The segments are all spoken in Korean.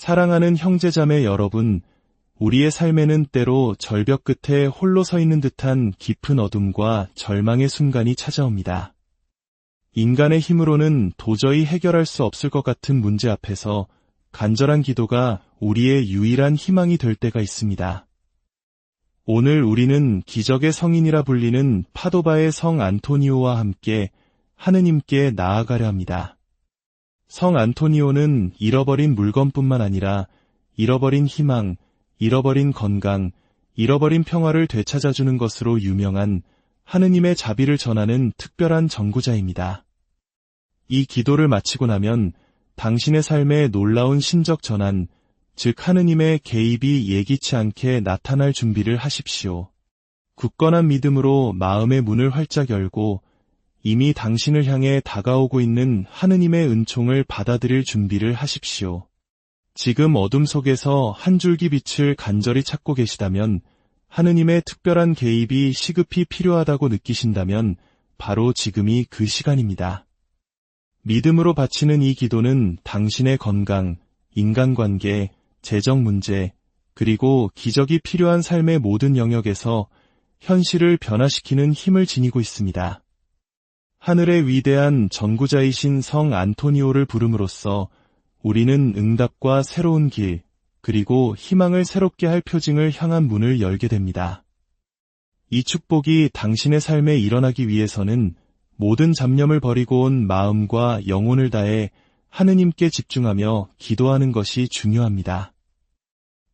사랑하는 형제자매 여러분, 우리의 삶에는 때로 절벽 끝에 홀로 서 있는 듯한 깊은 어둠과 절망의 순간이 찾아옵니다. 인간의 힘으로는 도저히 해결할 수 없을 것 같은 문제 앞에서 간절한 기도가 우리의 유일한 희망이 될 때가 있습니다. 오늘 우리는 기적의 성인이라 불리는 파도바의 성 안토니오와 함께 하느님께 나아가려 합니다. 성 안토니오는 잃어버린 물건뿐만 아니라 잃어버린 희망, 잃어버린 건강, 잃어버린 평화를 되찾아주는 것으로 유명한 하느님의 자비를 전하는 특별한 전구자입니다. 이 기도를 마치고 나면 당신의 삶에 놀라운 신적 전환, 즉 하느님의 개입이 예기치 않게 나타날 준비를 하십시오. 굳건한 믿음으로 마음의 문을 활짝 열고 이미 당신을 향해 다가오고 있는 하느님의 은총을 받아들일 준비를 하십시오. 지금 어둠 속에서 한 줄기 빛을 간절히 찾고 계시다면, 하느님의 특별한 개입이 시급히 필요하다고 느끼신다면 바로 지금이 그 시간입니다. 믿음으로 바치는 이 기도는 당신의 건강, 인간관계, 재정 문제, 그리고 기적이 필요한 삶의 모든 영역에서 현실을 변화시키는 힘을 지니고 있습니다. 하늘의 위대한 전구자이신 성 안토니오를 부름으로써 우리는 응답과 새로운 길, 그리고 희망을 새롭게 할 표징을 향한 문을 열게 됩니다. 이 축복이 당신의 삶에 일어나기 위해서는 모든 잡념을 버리고 온 마음과 영혼을 다해 하느님께 집중하며 기도하는 것이 중요합니다.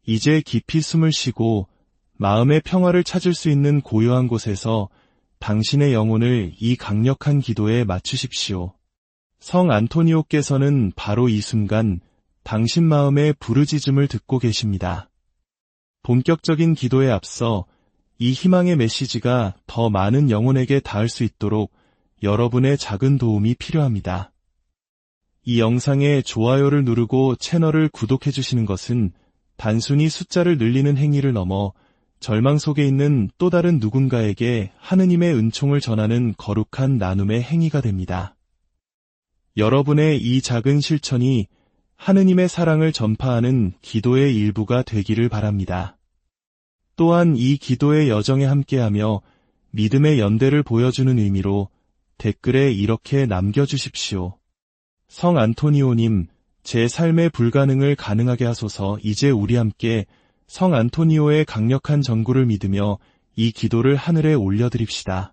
이제 깊이 숨을 쉬고 마음의 평화를 찾을 수 있는 고요한 곳에서 당신의 영혼을 이 강력한 기도에 맞추십시오. 성 안토니오께서는 바로 이 순간 당신 마음의 부르짖음을 듣고 계십니다. 본격적인 기도에 앞서 이 희망의 메시지가 더 많은 영혼에게 닿을 수 있도록 여러분의 작은 도움이 필요합니다. 이 영상에 좋아요를 누르고 채널을 구독해 주시는 것은 단순히 숫자를 늘리는 행위를 넘어 절망 속에 있는 또 다른 누군가에게 하느님의 은총을 전하는 거룩한 나눔의 행위가 됩니다. 여러분의 이 작은 실천이 하느님의 사랑을 전파하는 기도의 일부가 되기를 바랍니다. 또한 이 기도의 여정에 함께하며 믿음의 연대를 보여주는 의미로 댓글에 이렇게 남겨주십시오. 성 안토니오님, 제 삶의 불가능을 가능하게 하소서. 이제 우리 함께 성 안토니오의 강력한 전구를 믿으며 이 기도를 하늘에 올려드립시다.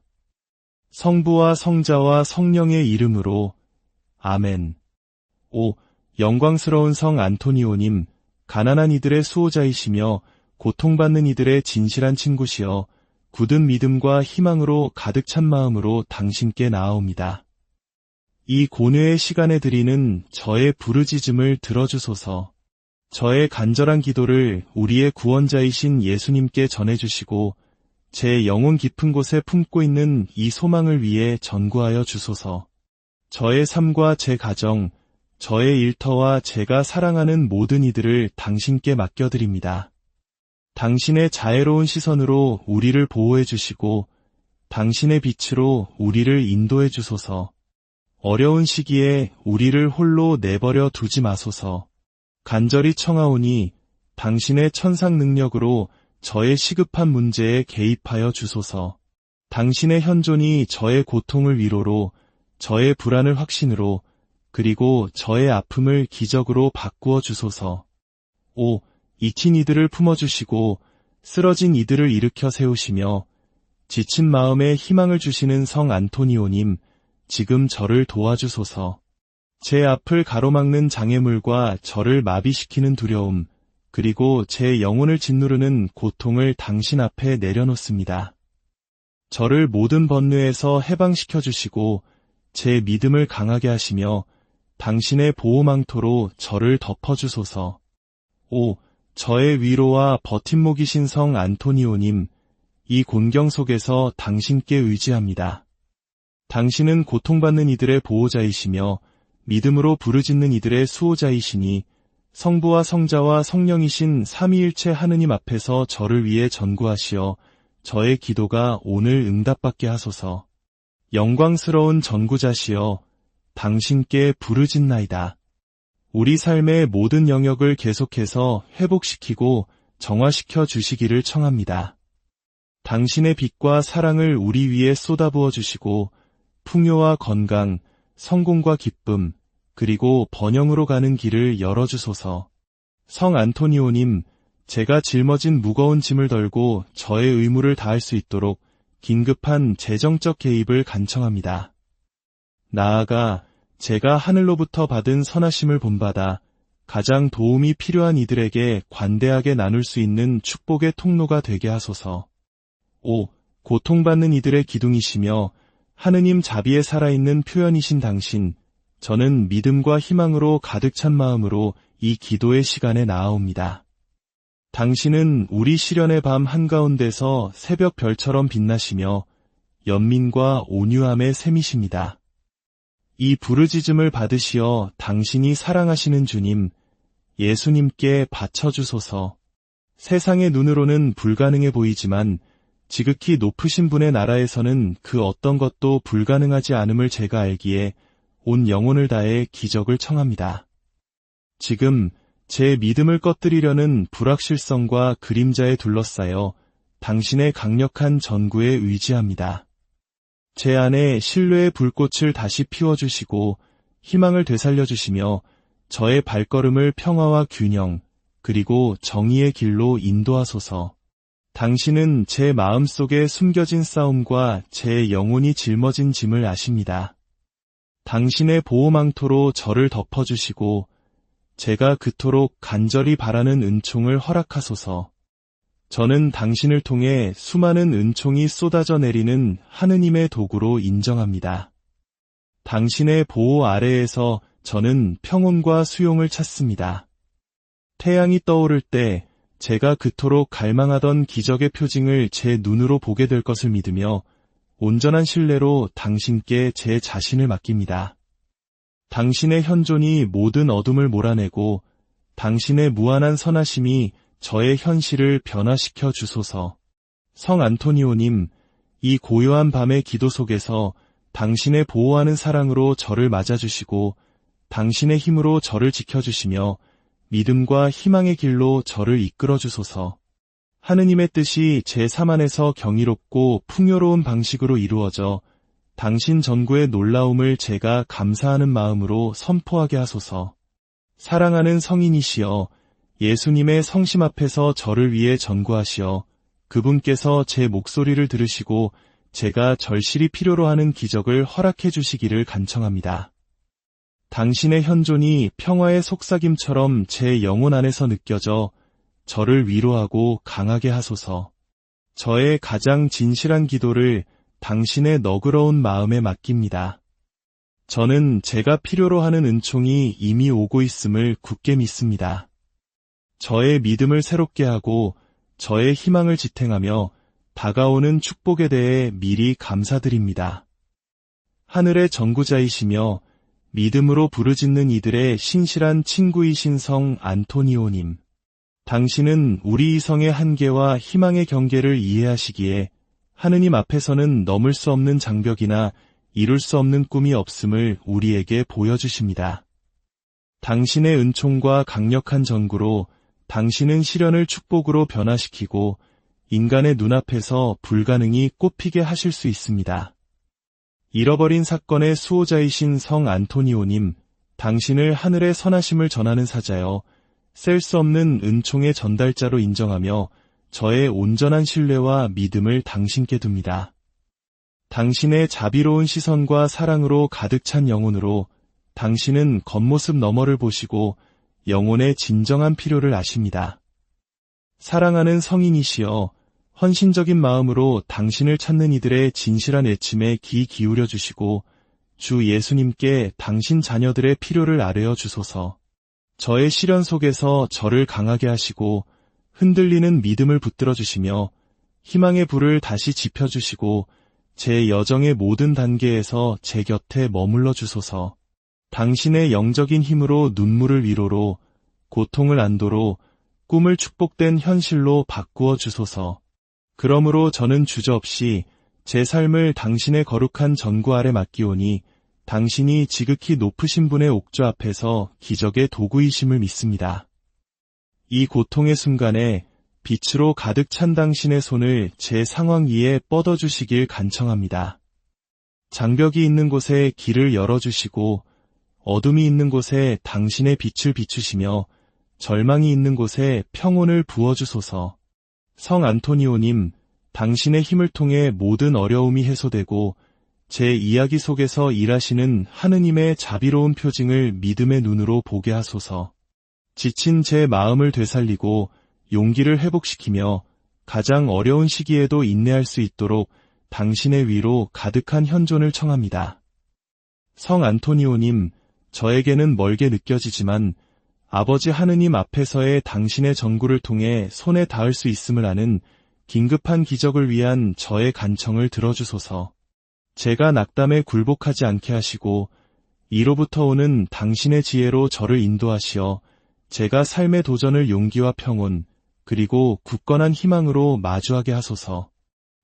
성부와 성자와 성령의 이름으로 아멘. 오, 영광스러운 성 안토니오님, 가난한 이들의 수호자이시며 고통받는 이들의 진실한 친구시여 굳은 믿음과 희망으로 가득 찬 마음으로 당신께 나아옵니다. 이 고뇌의 시간에 드리는 저의 부르짖음을 들어주소서. 저의 간절한 기도를 우리의 구원자이신 예수님께 전해주시고 제 영혼 깊은 곳에 품고 있는 이 소망을 위해 전구하여 주소서. 저의 삶과 제 가정, 저의 일터와 제가 사랑하는 모든 이들을 당신께 맡겨드립니다. 당신의 자애로운 시선으로 우리를 보호해 주시고 당신의 빛으로 우리를 인도해 주소서. 어려운 시기에 우리를 홀로 내버려 두지 마소서. 간절히 청하오니 당신의 천상 능력으로 저의 시급한 문제에 개입하여 주소서. 당신의 현존이 저의 고통을 위로로, 저의 불안을 확신으로, 그리고 저의 아픔을 기적으로 바꾸어 주소서. 오, 잊힌 이들을 품어주시고 쓰러진 이들을 일으켜 세우시며 지친 마음에 희망을 주시는 성 안토니오님, 지금 저를 도와주소서. 제 앞을 가로막는 장애물과 저를 마비시키는 두려움, 그리고 제 영혼을 짓누르는 고통을 당신 앞에 내려놓습니다. 저를 모든 번뇌에서 해방시켜 주시고 제 믿음을 강하게 하시며 당신의 보호망토로 저를 덮어주소서. 오, 저의 위로와 버팀목이신 성 안토니오님, 이 곤경 속에서 당신께 의지합니다. 당신은 고통받는 이들의 보호자이시며 믿음으로 부르짖는 이들의 수호자이시니 성부와 성자와 성령이신 삼위일체 하느님 앞에서 저를 위해 전구하시어 저의 기도가 오늘 응답받게 하소서. 영광스러운 전구자시여 당신께 부르짖나이다. 우리 삶의 모든 영역을 계속해서 회복시키고 정화시켜 주시기를 청합니다. 당신의 빛과 사랑을 우리 위에 쏟아부어 주시고 풍요와 건강, 성공과 기쁨, 그리고 번영으로 가는 길을 열어주소서. 성 안토니오님, 제가 짊어진 무거운 짐을 덜고 저의 의무를 다할 수 있도록 긴급한 재정적 개입을 간청합니다. 나아가 제가 하늘로부터 받은 선하심을 본받아 가장 도움이 필요한 이들에게 관대하게 나눌 수 있는 축복의 통로가 되게 하소서. 5. 고통받는 이들의 기둥이시며 하느님 자비에 살아있는 표현이신 당신, 저는 믿음과 희망으로 가득 찬 마음으로 이 기도의 시간에 나아옵니다. 당신은 우리 시련의 밤 한가운데서 새벽 별처럼 빛나시며 연민과 온유함의 샘이십니다. 이 부르짖음을 받으시어 당신이 사랑하시는 주님, 예수님께 바쳐주소서. 세상의 눈으로는 불가능해 보이지만 지극히 높으신 분의 나라에서는 그 어떤 것도 불가능하지 않음을 제가 알기에 온 영혼을 다해 기적을 청합니다. 지금 제 믿음을 꺼뜨리려는 불확실성과 그림자에 둘러싸여 당신의 강력한 전구에 의지합니다. 제 안에 신뢰의 불꽃을 다시 피워주시고 희망을 되살려주시며 저의 발걸음을 평화와 균형, 그리고 정의의 길로 인도하소서. 당신은 제 마음속에 숨겨진 싸움과 제 영혼이 짊어진 짐을 아십니다. 당신의 보호망토로 저를 덮어주시고 제가 그토록 간절히 바라는 은총을 허락하소서. 저는 당신을 통해 수많은 은총이 쏟아져 내리는 하느님의 도구로 인정합니다. 당신의 보호 아래에서 저는 평온과 수용을 찾습니다. 태양이 떠오를 때 제가 그토록 갈망하던 기적의 표징을 제 눈으로 보게 될 것을 믿으며 온전한 신뢰로 당신께 제 자신을 맡깁니다. 당신의 현존이 모든 어둠을 몰아내고 당신의 무한한 선하심이 저의 현실을 변화시켜 주소서. 성 안토니오님, 이 고요한 밤의 기도 속에서 당신의 보호하는 사랑으로 저를 맞아주시고 당신의 힘으로 저를 지켜주시며 믿음과 희망의 길로 저를 이끌어 주소서. 하느님의 뜻이 제 삶 안에서 경이롭고 풍요로운 방식으로 이루어져 당신 전구의 놀라움을 제가 감사하는 마음으로 선포하게 하소서. 사랑하는 성인이시여, 예수님의 성심 앞에서 저를 위해 전구하시어 그분께서 제 목소리를 들으시고 제가 절실히 필요로 하는 기적을 허락해 주시기를 간청합니다. 당신의 현존이 평화의 속삭임처럼 제 영혼 안에서 느껴져 저를 위로하고 강하게 하소서. 저의 가장 진실한 기도를 당신의 너그러운 마음에 맡깁니다. 저는 제가 필요로 하는 은총이 이미 오고 있음을 굳게 믿습니다. 저의 믿음을 새롭게 하고 저의 희망을 지탱하며 다가오는 축복에 대해 미리 감사드립니다. 하늘의 전구자이시며 믿음으로 부르짖는 이들의 신실한 친구이신 성 안토니오님, 당신은 우리 이성의 한계와 희망의 경계를 이해하시기에 하느님 앞에서는 넘을 수 없는 장벽이나 이룰 수 없는 꿈이 없음을 우리에게 보여주십니다. 당신의 은총과 강력한 전구로 당신은 시련을 축복으로 변화시키고 인간의 눈앞에서 불가능이 꽃피게 하실 수 있습니다. 잃어버린 사건의 수호자이신 성 안토니오님, 당신을 하늘의 선하심을 전하는 사자여 셀 수 없는 은총의 전달자로 인정하며 저의 온전한 신뢰와 믿음을 당신께 둡니다. 당신의 자비로운 시선과 사랑으로 가득 찬 영혼으로 당신은 겉모습 너머를 보시고 영혼의 진정한 필요를 아십니다. 사랑하는 성인이시여, 헌신적인 마음으로 당신을 찾는 이들의 진실한 애침에 귀 기울여 주시고 주 예수님께 당신 자녀들의 필요를 아뢰어 주소서. 저의 시련 속에서 저를 강하게 하시고 흔들리는 믿음을 붙들어 주시며 희망의 불을 다시 지펴주시고 제 여정의 모든 단계에서 제 곁에 머물러 주소서. 당신의 영적인 힘으로 눈물을 위로로, 고통을 안도로, 꿈을 축복된 현실로 바꾸어 주소서. 그러므로 저는 주저없이 제 삶을 당신의 거룩한 전구 아래 맡기오니 당신이 지극히 높으신 분의 옥조 앞에서 기적의 도구이심을 믿습니다. 이 고통의 순간에 빛으로 가득 찬 당신의 손을 제 상황 위에 뻗어주시길 간청합니다. 장벽이 있는 곳에 길을 열어주시고 어둠이 있는 곳에 당신의 빛을 비추시며 절망이 있는 곳에 평온을 부어주소서. 성 안토니오님, 당신의 힘을 통해 모든 어려움이 해소되고 제 이야기 속에서 일하시는 하느님의 자비로운 표징을 믿음의 눈으로 보게 하소서. 지친 제 마음을 되살리고 용기를 회복시키며 가장 어려운 시기에도 인내할 수 있도록 당신의 위로 가득한 현존을 청합니다. 성 안토니오님, 저에게는 멀게 느껴지지만 아버지 하느님 앞에서의 당신의 전구를 통해 손에 닿을 수 있음을 아는 긴급한 기적을 위한 저의 간청을 들어주소서. 제가 낙담에 굴복하지 않게 하시고 이로부터 오는 당신의 지혜로 저를 인도하시어 제가 삶의 도전을 용기와 평온, 그리고 굳건한 희망으로 마주하게 하소서.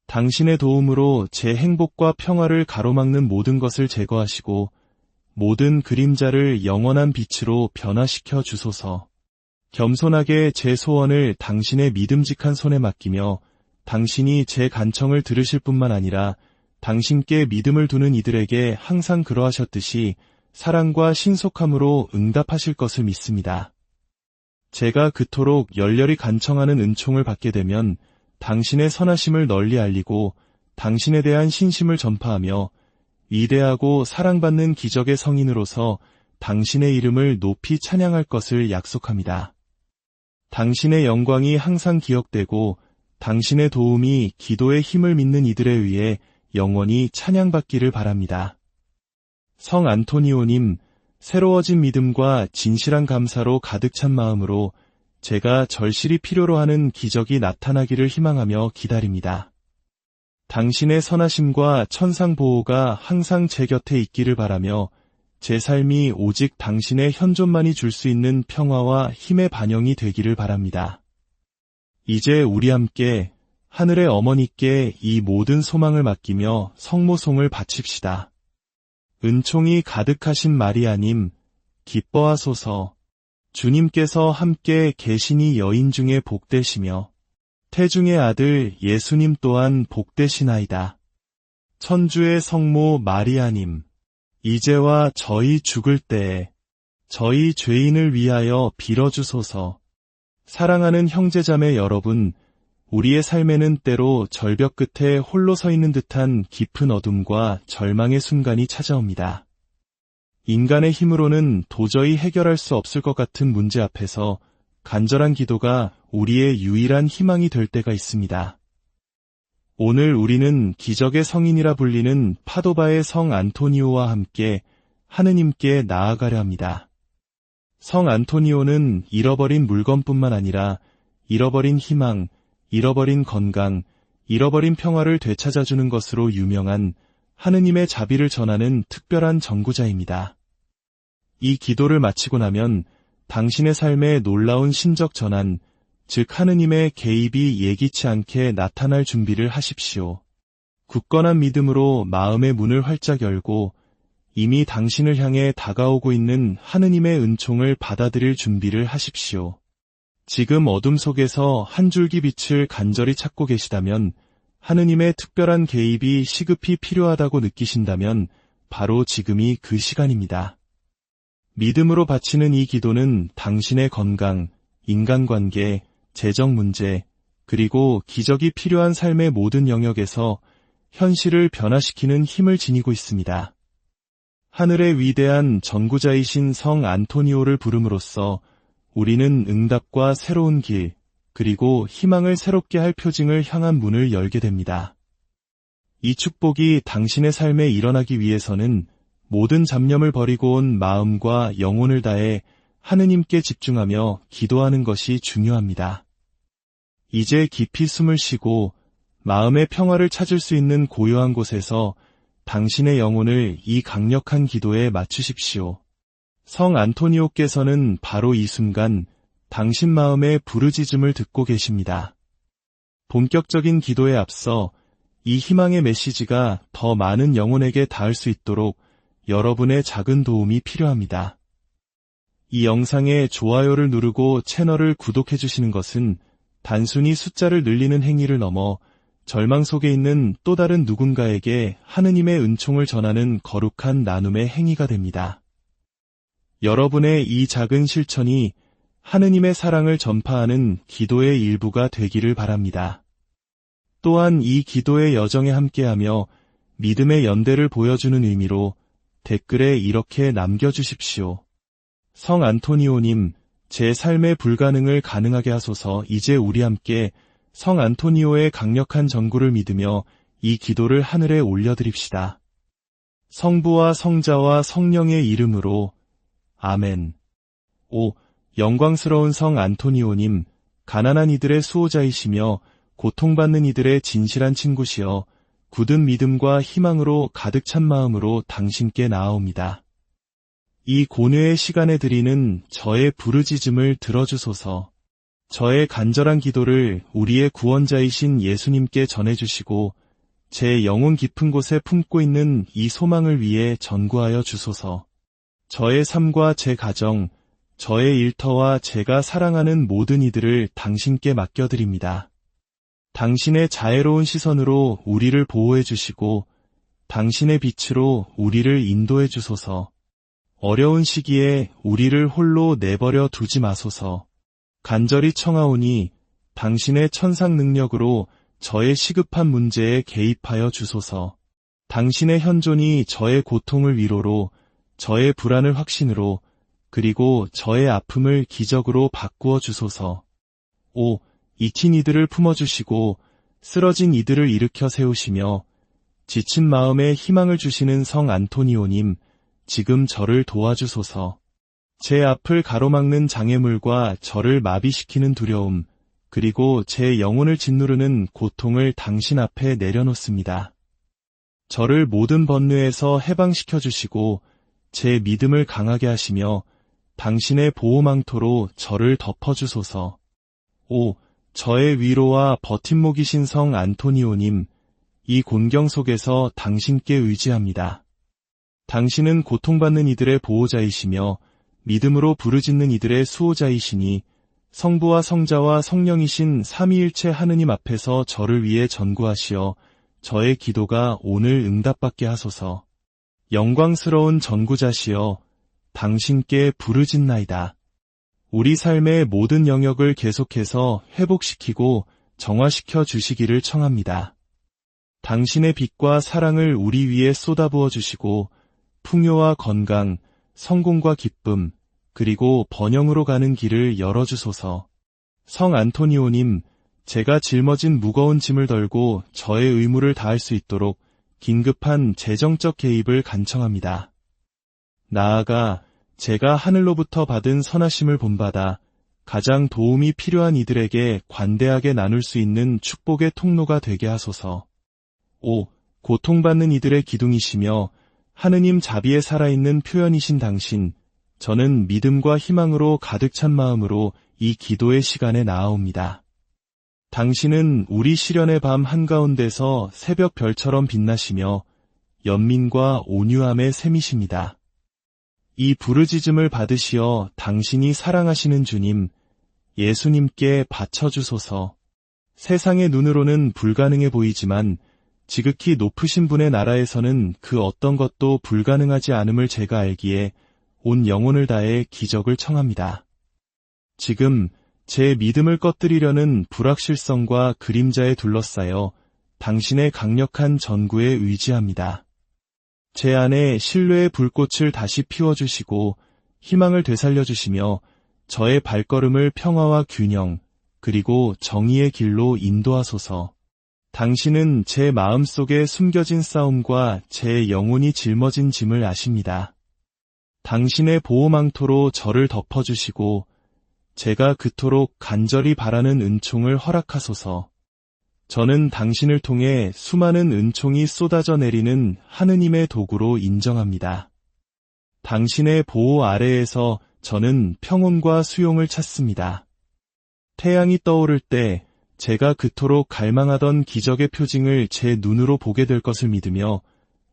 당신의 도움으로 제 행복과 평화를 가로막는 모든 것을 제거하시고 모든 그림자를 영원한 빛으로 변화시켜 주소서. 겸손하게 제 소원을 당신의 믿음직한 손에 맡기며 당신이 제 간청을 들으실 뿐만 아니라 당신께 믿음을 두는 이들에게 항상 그러하셨듯이 사랑과 신속함으로 응답하실 것을 믿습니다. 제가 그토록 열렬히 간청하는 은총을 받게 되면 당신의 선하심을 널리 알리고 당신에 대한 신심을 전파하며 위대하고 사랑받는 기적의 성인으로서 당신의 이름을 높이 찬양할 것을 약속합니다. 당신의 영광이 항상 기억되고 당신의 도움이 기도의 힘을 믿는 이들에 의해 영원히 찬양받기를 바랍니다. 성 안토니오님, 새로워진 믿음과 진실한 감사로 가득 찬 마음으로 제가 절실히 필요로 하는 기적이 나타나기를 희망하며 기다립니다. 당신의 선하심과 천상 보호가 항상 제 곁에 있기를 바라며 제 삶이 오직 당신의 현존만이 줄 수 있는 평화와 힘의 반영이 되기를 바랍니다. 이제 우리 함께 하늘의 어머니께 이 모든 소망을 맡기며 성모송을 바칩시다. 은총이 가득하신 마리아님, 기뻐하소서. 주님께서 함께 계시니 여인 중에 복되시며 태중의 아들 예수님 또한 복되시나이다. 천주의 성모 마리아님, 이제와 저희 죽을 때에 저희 죄인을 위하여 빌어주소서. 사랑하는 형제자매 여러분, 우리의 삶에는 때로 절벽 끝에 홀로 서 있는 듯한 깊은 어둠과 절망의 순간이 찾아옵니다. 인간의 힘으로는 도저히 해결할 수 없을 것 같은 문제 앞에서 간절한 기도가 우리의 유일한 희망이 될 때가 있습니다. 오늘 우리는 기적의 성인이라 불리는 파도바의 성 안토니오와 함께 하느님께 나아가려 합니다. 성 안토니오는 잃어버린 물건뿐만 아니라 잃어버린 희망, 잃어버린 건강, 잃어버린 평화를 되찾아주는 것으로 유명한 하느님의 자비를 전하는 특별한 전구자입니다. 이 기도를 마치고 나면 당신의 삶에 놀라운 신적 전환, 즉 하느님의 개입이 예기치 않게 나타날 준비를 하십시오. 굳건한 믿음으로 마음의 문을 활짝 열고 이미 당신을 향해 다가오고 있는 하느님의 은총을 받아들일 준비를 하십시오. 지금 어둠 속에서 한 줄기 빛을 간절히 찾고 계시다면, 하느님의 특별한 개입이 시급히 필요하다고 느끼신다면 바로 지금이 그 시간입니다. 믿음으로 바치는 이 기도는 당신의 건강, 인간관계, 재정 문제, 그리고 기적이 필요한 삶의 모든 영역에서 현실을 변화시키는 힘을 지니고 있습니다. 하늘의 위대한 전구자이신 성 안토니오를 부름으로써 우리는 응답과 새로운 길, 그리고 희망을 새롭게 할 표징을 향한 문을 열게 됩니다. 이 축복이 당신의 삶에 일어나기 위해서는 모든 잡념을 버리고 온 마음과 영혼을 다해 하느님께 집중하며 기도하는 것이 중요합니다. 이제 깊이 숨을 쉬고 마음의 평화를 찾을 수 있는 고요한 곳에서 당신의 영혼을 이 강력한 기도에 맞추십시오. 성 안토니오께서는 바로 이 순간 당신 마음의 부르짖음을 듣고 계십니다. 본격적인 기도에 앞서 이 희망의 메시지가 더 많은 영혼에게 닿을 수 있도록 여러분의 작은 도움이 필요합니다. 이 영상에 좋아요를 누르고 채널을 구독해 주시는 것은 단순히 숫자를 늘리는 행위를 넘어 절망 속에 있는 또 다른 누군가에게 하느님의 은총을 전하는 거룩한 나눔의 행위가 됩니다. 여러분의 이 작은 실천이 하느님의 사랑을 전파하는 기도의 일부가 되기를 바랍니다. 또한 이 기도의 여정에 함께하며 믿음의 연대를 보여주는 의미로 댓글에 이렇게 남겨주십시오. 성 안토니오님, 제 삶의 불가능을 가능하게 하소서. 이제 우리 함께 성 안토니오의 강력한 전구를 믿으며 이 기도를 하늘에 올려드립시다. 성부와 성자와 성령의 이름으로 아멘. 5. 영광스러운 성 안토니오님, 가난한 이들의 수호자이시며 고통받는 이들의 진실한 친구시여 굳은 믿음과 희망으로 가득 찬 마음으로 당신께 나아옵니다. 이 고뇌의 시간에 드리는 저의 부르짖음을 들어주소서. 저의 간절한 기도를 우리의 구원자이신 예수님께 전해주시고 제 영혼 깊은 곳에 품고 있는 이 소망을 위해 전구하여 주소서. 저의 삶과 제 가정, 저의 일터와 제가 사랑하는 모든 이들을 당신께 맡겨드립니다. 당신의 자애로운 시선으로 우리를 보호해 주시고 당신의 빛으로 우리를 인도해 주소서. 어려운 시기에 우리를 홀로 내버려 두지 마소서. 간절히 청하오니 당신의 천상 능력으로 저의 시급한 문제에 개입하여 주소서. 당신의 현존이 저의 고통을 위로로, 저의 불안을 확신으로, 그리고 저의 아픔을 기적으로 바꾸어 주소서. 5. 잊힌 이들을 품어주시고 쓰러진 이들을 일으켜 세우시며 지친 마음에 희망을 주시는 성 안토니오님, 지금 저를 도와주소서. 제 앞을 가로막는 장애물과 저를 마비시키는 두려움, 그리고 제 영혼을 짓누르는 고통을 당신 앞에 내려놓습니다. 저를 모든 번뇌에서 해방시켜 주시고 제 믿음을 강하게 하시며 당신의 보호망토로 저를 덮어주소서. 5. 저의 위로와 버팀목이신 성 안토니오님, 이 곤경 속에서 당신께 의지합니다. 당신은 고통받는 이들의 보호자이시며 믿음으로 부르짖는 이들의 수호자이시니 성부와 성자와 성령이신 삼위일체 하느님 앞에서 저를 위해 전구하시어 저의 기도가 오늘 응답받게 하소서. 영광스러운 전구자시여, 당신께 부르짖나이다. 우리 삶의 모든 영역을 계속해서 회복시키고 정화시켜 주시기를 청합니다. 당신의 빛과 사랑을 우리 위에 쏟아부어 주시고 풍요와 건강, 성공과 기쁨, 그리고 번영으로 가는 길을 열어주소서. 성 안토니오님, 제가 짊어진 무거운 짐을 덜고 저의 의무를 다할 수 있도록 긴급한 재정적 개입을 간청합니다. 나아가 제가 하늘로부터 받은 선하심을 본받아 가장 도움이 필요한 이들에게 관대하게 나눌 수 있는 축복의 통로가 되게 하소서. 5. 고통받는 이들의 기둥이시며 하느님 자비에 살아있는 표현이신 당신, 저는 믿음과 희망으로 가득 찬 마음으로 이 기도의 시간에 나아옵니다. 당신은 우리 시련의 밤 한가운데서 새벽 별처럼 빛나시며 연민과 온유함의 샘이십니다. 이 부르짖음을 받으시어 당신이 사랑하시는 주님, 예수님께 바쳐주소서. 세상의 눈으로는 불가능해 보이지만 지극히 높으신 분의 나라에서는 그 어떤 것도 불가능하지 않음을 제가 알기에 온 영혼을 다해 기적을 청합니다. 지금 제 믿음을 꺼뜨리려는 불확실성과 그림자에 둘러싸여 당신의 강력한 전구에 의지합니다. 제 안에 신뢰의 불꽃을 다시 피워주시고 희망을 되살려주시며 저의 발걸음을 평화와 균형, 그리고 정의의 길로 인도하소서. 당신은 제 마음속에 숨겨진 싸움과 제 영혼이 짊어진 짐을 아십니다. 당신의 보호망토로 저를 덮어주시고 제가 그토록 간절히 바라는 은총을 허락하소서. 저는 당신을 통해 수많은 은총이 쏟아져 내리는 하느님의 도구로 인정합니다. 당신의 보호 아래에서 저는 평온과 수용을 찾습니다. 태양이 떠오를 때 제가 그토록 갈망하던 기적의 표징을 제 눈으로 보게 될 것을 믿으며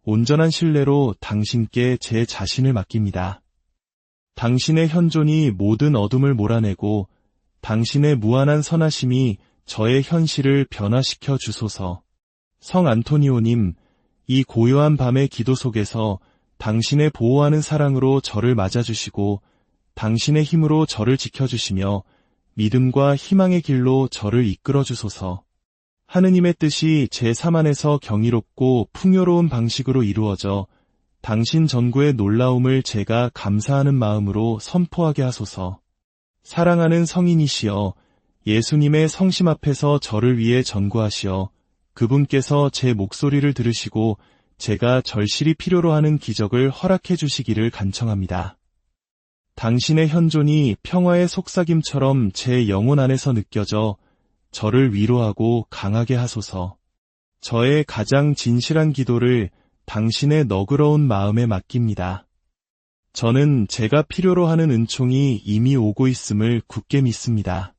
온전한 신뢰로 당신께 제 자신을 맡깁니다. 당신의 현존이 모든 어둠을 몰아내고 당신의 무한한 선하심이 저의 현실을 변화시켜 주소서. 성 안토니오님, 이 고요한 밤의 기도 속에서 당신의 보호하는 사랑으로 저를 맞아주시고 당신의 힘으로 저를 지켜주시며 믿음과 희망의 길로 저를 이끌어 주소서. 하느님의 뜻이 제 삶 안에서 경이롭고 풍요로운 방식으로 이루어져 당신 전구의 놀라움을 제가 감사하는 마음으로 선포하게 하소서. 사랑하는 성인이시여, 예수님의 성심 앞에서 저를 위해 전구하시어 그분께서 제 목소리를 들으시고 제가 절실히 필요로 하는 기적을 허락해 주시기를 간청합니다. 당신의 현존이 평화의 속삭임처럼 제 영혼 안에서 느껴져 저를 위로하고 강하게 하소서. 저의 가장 진실한 기도를 당신의 너그러운 마음에 맡깁니다. 저는 제가 필요로 하는 은총이 이미 오고 있음을 굳게 믿습니다.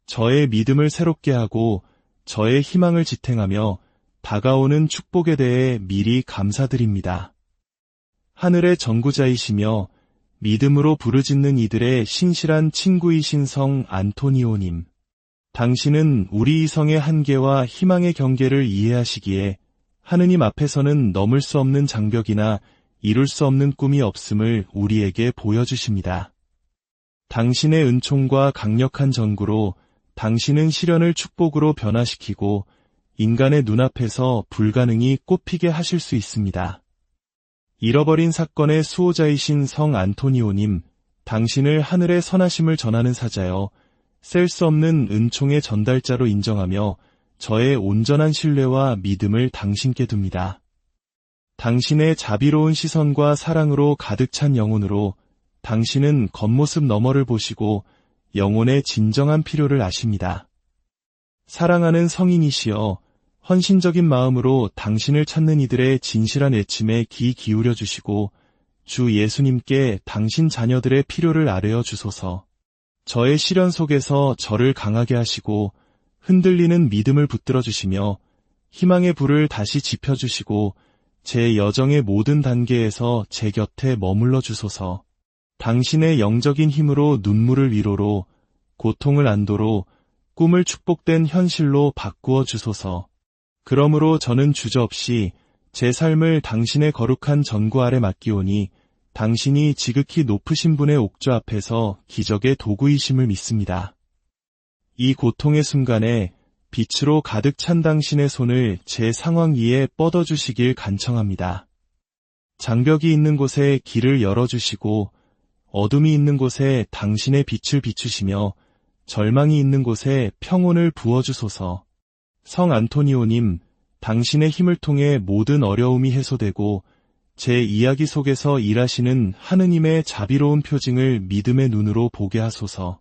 저의 믿음을 새롭게 하고 저의 희망을 지탱하며 다가오는 축복에 대해 미리 감사드립니다. 하늘의 전구자이시며 믿음으로 부르짖는 이들의 신실한 친구이신 성 안토니오님. 당신은 우리 이성의 한계와 희망의 경계를 이해하시기에 하느님 앞에서는 넘을 수 없는 장벽이나 이룰 수 없는 꿈이 없음을 우리에게 보여주십니다. 당신의 은총과 강력한 전구로 당신은 시련을 축복으로 변화시키고 인간의 눈앞에서 불가능이 꽃피게 하실 수 있습니다. 잃어버린 사건의 수호자이신 성 안토니오님, 당신을 하늘의 선하심을 전하는 사자여 셀 수 없는 은총의 전달자로 인정하며 저의 온전한 신뢰와 믿음을 당신께 둡니다. 당신의 자비로운 시선과 사랑으로 가득 찬 영혼으로 당신은 겉모습 너머를 보시고 영혼의 진정한 필요를 아십니다. 사랑하는 성인이시여, 헌신적인 마음으로 당신을 찾는 이들의 진실한 애침에 귀 기울여 주시고 주 예수님께 당신 자녀들의 필요를 아뢰어 주소서. 저의 시련 속에서 저를 강하게 하시고 흔들리는 믿음을 붙들어 주시며 희망의 불을 다시 지펴주시고 제 여정의 모든 단계에서 제 곁에 머물러 주소서. 당신의 영적인 힘으로 눈물을 위로로, 고통을 안도로, 꿈을 축복된 현실로 바꾸어 주소서. 그러므로 저는 주저없이 제 삶을 당신의 거룩한 전구 아래 맡기오니 당신이 지극히 높으신 분의 옥좌 앞에서 기적의 도구이심을 믿습니다. 이 고통의 순간에 빛으로 가득 찬 당신의 손을 제 상황 위에 뻗어주시길 간청합니다. 장벽이 있는 곳에 길을 열어주시고 어둠이 있는 곳에 당신의 빛을 비추시며 절망이 있는 곳에 평온을 부어주소서. 성 안토니오님, 당신의 힘을 통해 모든 어려움이 해소되고 제 이야기 속에서 일하시는 하느님의 자비로운 표징을 믿음의 눈으로 보게 하소서.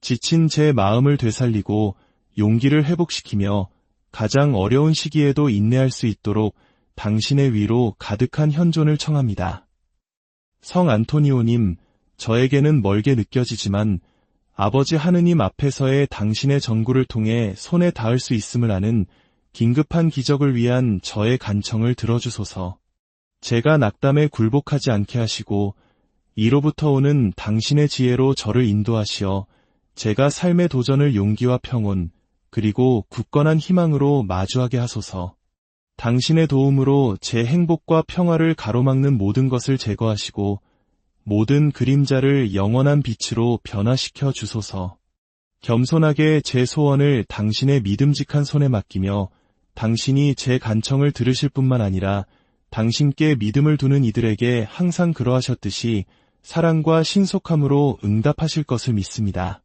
지친 제 마음을 되살리고 용기를 회복시키며 가장 어려운 시기에도 인내할 수 있도록 당신의 위로 가득한 현존을 청합니다. 성 안토니오님, 저에게는 멀게 느껴지지만 아버지 하느님 앞에서의 당신의 전구를 통해 손에 닿을 수 있음을 아는 긴급한 기적을 위한 저의 간청을 들어주소서. 제가 낙담에 굴복하지 않게 하시고 이로부터 오는 당신의 지혜로 저를 인도하시어 제가 삶의 도전을 용기와 평온 그리고 굳건한 희망으로 마주하게 하소서. 당신의 도움으로 제 행복과 평화를 가로막는 모든 것을 제거하시고 모든 그림자를 영원한 빛으로 변화시켜 주소서. 겸손하게 제 소원을 당신의 믿음직한 손에 맡기며 당신이 제 간청을 들으실 뿐만 아니라 당신께 믿음을 두는 이들에게 항상 그러하셨듯이 사랑과 신속함으로 응답하실 것을 믿습니다.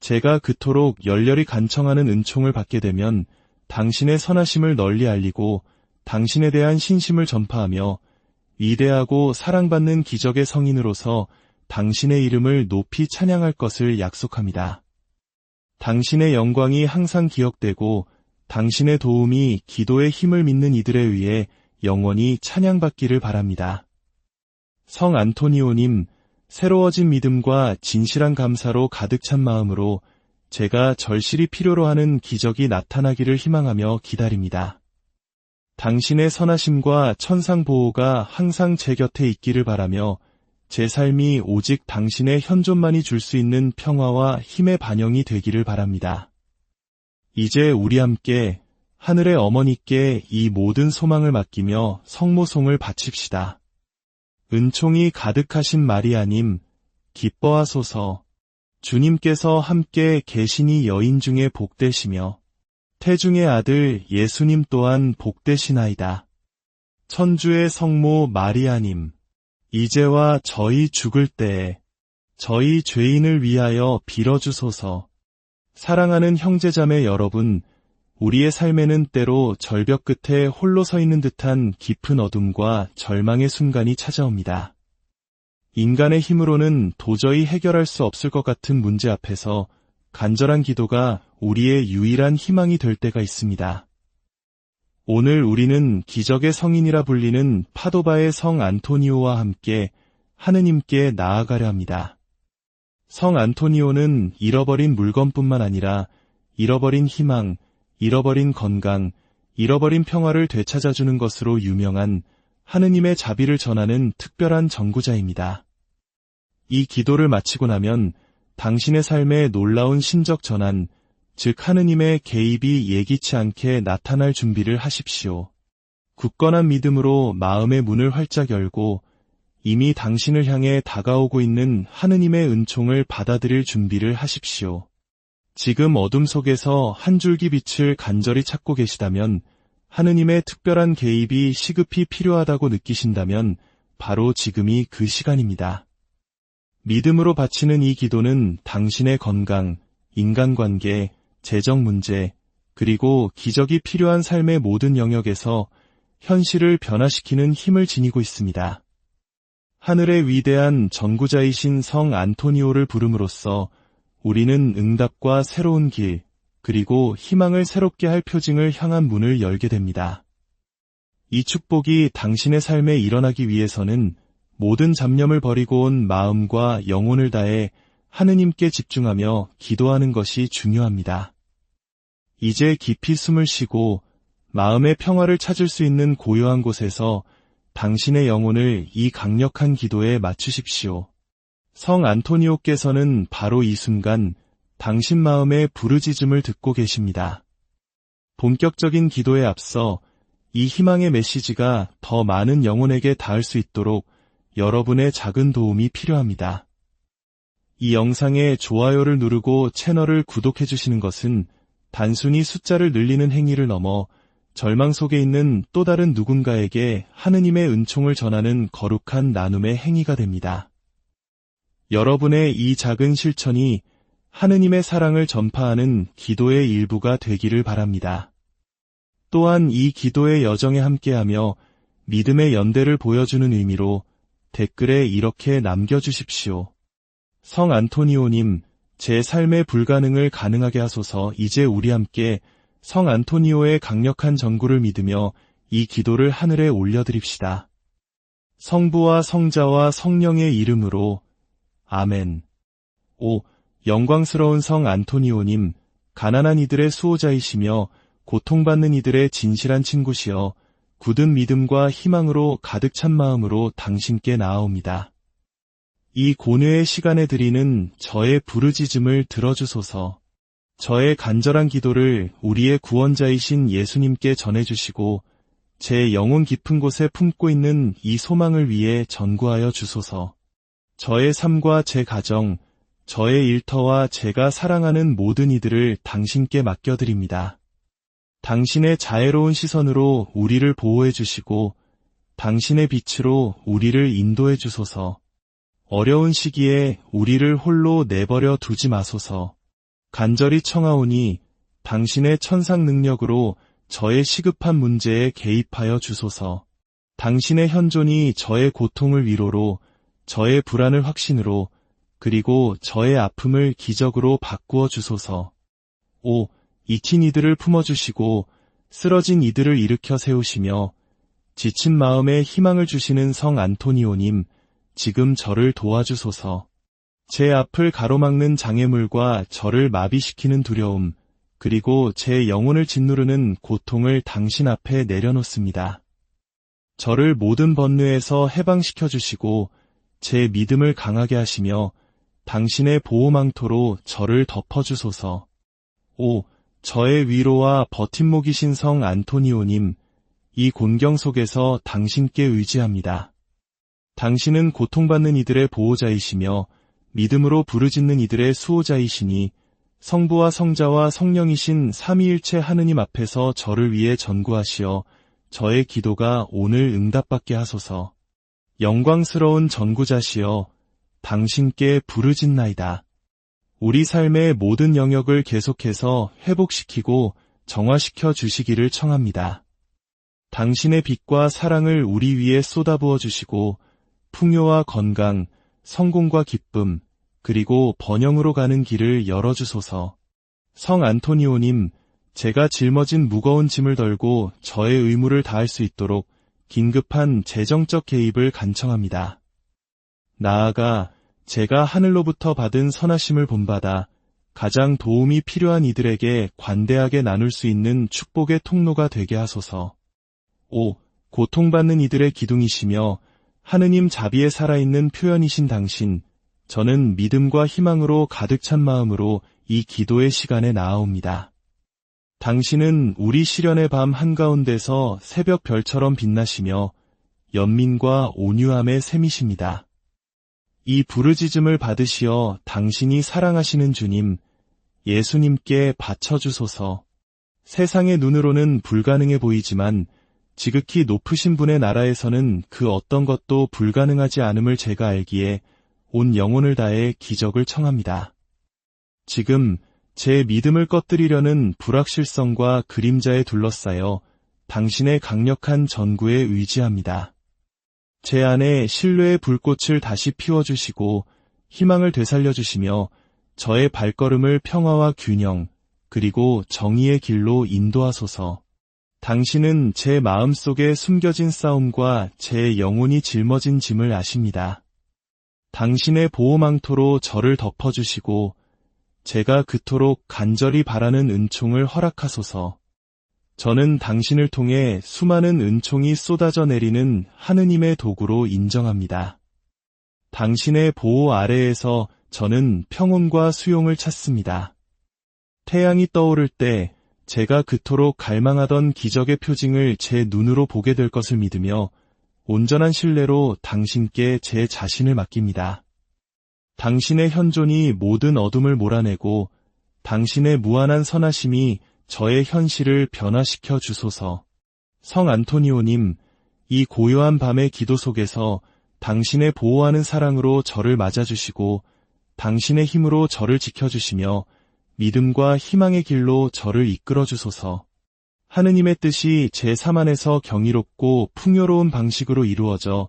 제가 그토록 열렬히 간청하는 은총을 받게 되면 당신의 선하심을 널리 알리고 당신에 대한 신심을 전파하며 위대하고 사랑받는 기적의 성인으로서 당신의 이름을 높이 찬양할 것을 약속합니다. 당신의 영광이 항상 기억되고 당신의 도움이 기도의 힘을 믿는 이들에 의해 영원히 찬양받기를 바랍니다. 성 안토니오님, 새로워진 믿음과 진실한 감사로 가득 찬 마음으로 제가 절실히 필요로 하는 기적이 나타나기를 희망하며 기다립니다. 당신의 선하심과 천상 보호가 항상 제 곁에 있기를 바라며 제 삶이 오직 당신의 현존만이 줄 수 있는 평화와 힘의 반영이 되기를 바랍니다. 이제 우리 함께 하늘의 어머니께 이 모든 소망을 맡기며 성모송을 바칩시다. 은총이 가득하신 마리아님, 기뻐하소서. 주님께서 함께 계시니 여인 중에 복되시며 태중의 아들 예수님 또한 복되시나이다. 천주의 성모 마리아님, 이제와 저희 죽을 때에 저희 죄인을 위하여 빌어주소서. 사랑하는 형제자매 여러분, 우리의 삶에는 때로 절벽 끝에 홀로 서 있는 듯한 깊은 어둠과 절망의 순간이 찾아옵니다. 인간의 힘으로는 도저히 해결할 수 없을 것 같은 문제 앞에서 간절한 기도가 우리의 유일한 희망이 될 때가 있습니다. 오늘 우리는 기적의 성인이라 불리는 파도바의 성 안토니오와 함께 하느님께 나아가려 합니다. 성 안토니오는 잃어버린 물건뿐만 아니라 잃어버린 희망, 잃어버린 건강, 잃어버린 평화를 되찾아주는 것으로 유명한 하느님의 자비를 전하는 특별한 전구자입니다. 이 기도를 마치고 나면 당신의 삶에 놀라운 신적 전환, 즉 하느님의 개입이 예기치 않게 나타날 준비를 하십시오. 굳건한 믿음으로 마음의 문을 활짝 열고 이미 당신을 향해 다가오고 있는 하느님의 은총을 받아들일 준비를 하십시오. 지금 어둠 속에서 한 줄기 빛을 간절히 찾고 계시다면, 하느님의 특별한 개입이 시급히 필요하다고 느끼신다면 바로 지금이 그 시간입니다. 믿음으로 바치는 이 기도는 당신의 건강, 인간관계, 재정 문제, 그리고 기적이 필요한 삶의 모든 영역에서 현실을 변화시키는 힘을 지니고 있습니다. 하늘의 위대한 전구자이신 성 안토니오를 부름으로써 우리는 응답과 새로운 길, 그리고 희망을 새롭게 할 표징을 향한 문을 열게 됩니다. 이 축복이 당신의 삶에 일어나기 위해서는 모든 잡념을 버리고 온 마음과 영혼을 다해 하느님께 집중하며 기도하는 것이 중요합니다. 이제 깊이 숨을 쉬고 마음의 평화를 찾을 수 있는 고요한 곳에서 당신의 영혼을 이 강력한 기도에 맞추십시오. 성 안토니오께서는 바로 이 순간 당신 마음의 부르짖음을 듣고 계십니다. 본격적인 기도에 앞서 이 희망의 메시지가 더 많은 영혼에게 닿을 수 있도록 여러분의 작은 도움이 필요합니다. 이 영상에 좋아요를 누르고 채널을 구독해 주시는 것은 단순히 숫자를 늘리는 행위를 넘어 절망 속에 있는 또 다른 누군가에게 하느님의 은총을 전하는 거룩한 나눔의 행위가 됩니다. 여러분의 이 작은 실천이 하느님의 사랑을 전파하는 기도의 일부가 되기를 바랍니다. 또한 이 기도의 여정에 함께하며 믿음의 연대를 보여주는 의미로 댓글에 이렇게 남겨주십시오. 성 안토니오님, 제 삶의 불가능을 가능하게 하소서. 이제 우리 함께 성 안토니오의 강력한 전구를 믿으며 이 기도를 하늘에 올려드립시다. 성부와 성자와 성령의 이름으로 아멘. 오, 영광스러운 성 안토니오님, 가난한 이들의 수호자이시며 고통받는 이들의 진실한 친구시여, 굳은 믿음과 희망으로 가득 찬 마음으로 당신께 나아옵니다. 이 고뇌의 시간에 드리는 저의 부르짖음을 들어주소서. 저의 간절한 기도를 우리의 구원자이신 예수님께 전해주시고 제 영혼 깊은 곳에 품고 있는 이 소망을 위해 전구하여 주소서. 저의 삶과 제 가정, 저의 일터와 제가 사랑하는 모든 이들을 당신께 맡겨드립니다. 당신의 자애로운 시선으로 우리를 보호해 주시고 당신의 빛으로 우리를 인도해 주소서. 어려운 시기에 우리를 홀로 내버려 두지 마소서. 간절히 청하오니 당신의 천상 능력으로 저의 시급한 문제에 개입하여 주소서. 당신의 현존이 저의 고통을 위로로, 저의 불안을 확신으로, 그리고 저의 아픔을 기적으로 바꾸어 주소서. 오, 잊힌 이들을 품어주시고 쓰러진 이들을 일으켜 세우시며 지친 마음에 희망을 주시는 성 안토니오님, 지금 저를 도와주소서. 제 앞을 가로막는 장애물과 저를 마비시키는 두려움, 그리고 제 영혼을 짓누르는 고통을 당신 앞에 내려놓습니다. 저를 모든 번뇌에서 해방시켜 주시고 제 믿음을 강하게 하시며 당신의 보호망토로 저를 덮어주소서. 오, 저의 위로와 버팀목이신 성 안토니오님, 이 곤경 속에서 당신께 의지합니다. 당신은 고통받는 이들의 보호자이시며 믿음으로 부르짖는 이들의 수호자이시니 성부와 성자와 성령이신 삼위일체 하느님 앞에서 저를 위해 전구하시어 저의 기도가 오늘 응답받게 하소서. 영광스러운 전구자시여 당신께 부르짖나이다. 우리 삶의 모든 영역을 계속해서 회복시키고 정화시켜 주시기를 청합니다. 당신의 빛과 사랑을 우리 위에 쏟아부어 주시고 풍요와 건강, 성공과 기쁨, 그리고 번영으로 가는 길을 열어주소서. 성 안토니오님, 제가 짊어진 무거운 짐을 덜고 저의 의무를 다할 수 있도록 긴급한 재정적 개입을 간청합니다. 나아가 제가 하늘로부터 받은 선하심을 본받아 가장 도움이 필요한 이들에게 관대하게 나눌 수 있는 축복의 통로가 되게 하소서. 오, 고통받는 이들의 기둥이시며 하느님 자비에 살아있는 표현이신 당신, 저는 믿음과 희망으로 가득 찬 마음으로 이 기도의 시간에 나아옵니다. 당신은 우리 시련의 밤 한가운데서 새벽 별처럼 빛나시며 연민과 온유함의 샘이십니다. 이 부르짖음을 받으시어 당신이 사랑하시는 주님, 예수님께 바쳐주소서. 세상의 눈으로는 불가능해 보이지만 지극히 높으신 분의 나라에서는 그 어떤 것도 불가능하지 않음을 제가 알기에 온 영혼을 다해 기적을 청합니다. 지금 제 믿음을 꺼뜨리려는 불확실성과 그림자에 둘러싸여 당신의 강력한 전구에 의지합니다. 제 안에 신뢰의 불꽃을 다시 피워주시고 희망을 되살려주시며 저의 발걸음을 평화와 균형, 그리고 정의의 길로 인도하소서. 당신은 제 마음속에 숨겨진 싸움과 제 영혼이 짊어진 짐을 아십니다. 당신의 보호망토로 저를 덮어주시고 제가 그토록 간절히 바라는 은총을 허락하소서. 저는 당신을 통해 수많은 은총이 쏟아져 내리는 하느님의 도구로 인정합니다. 당신의 보호 아래에서 저는 평온과 수용을 찾습니다. 태양이 떠오를 때 제가 그토록 갈망하던 기적의 표징을 제 눈으로 보게 될 것을 믿으며 온전한 신뢰로 당신께 제 자신을 맡깁니다. 당신의 현존이 모든 어둠을 몰아내고 당신의 무한한 선하심이 저의 현실을 변화시켜 주소서. 성 안토니오님, 이 고요한 밤의 기도 속에서 당신의 보호하는 사랑으로 저를 맞아주시고 당신의 힘으로 저를 지켜주시며 믿음과 희망의 길로 저를 이끌어 주소서. 하느님의 뜻이 제 삶 안에서 경이롭고 풍요로운 방식으로 이루어져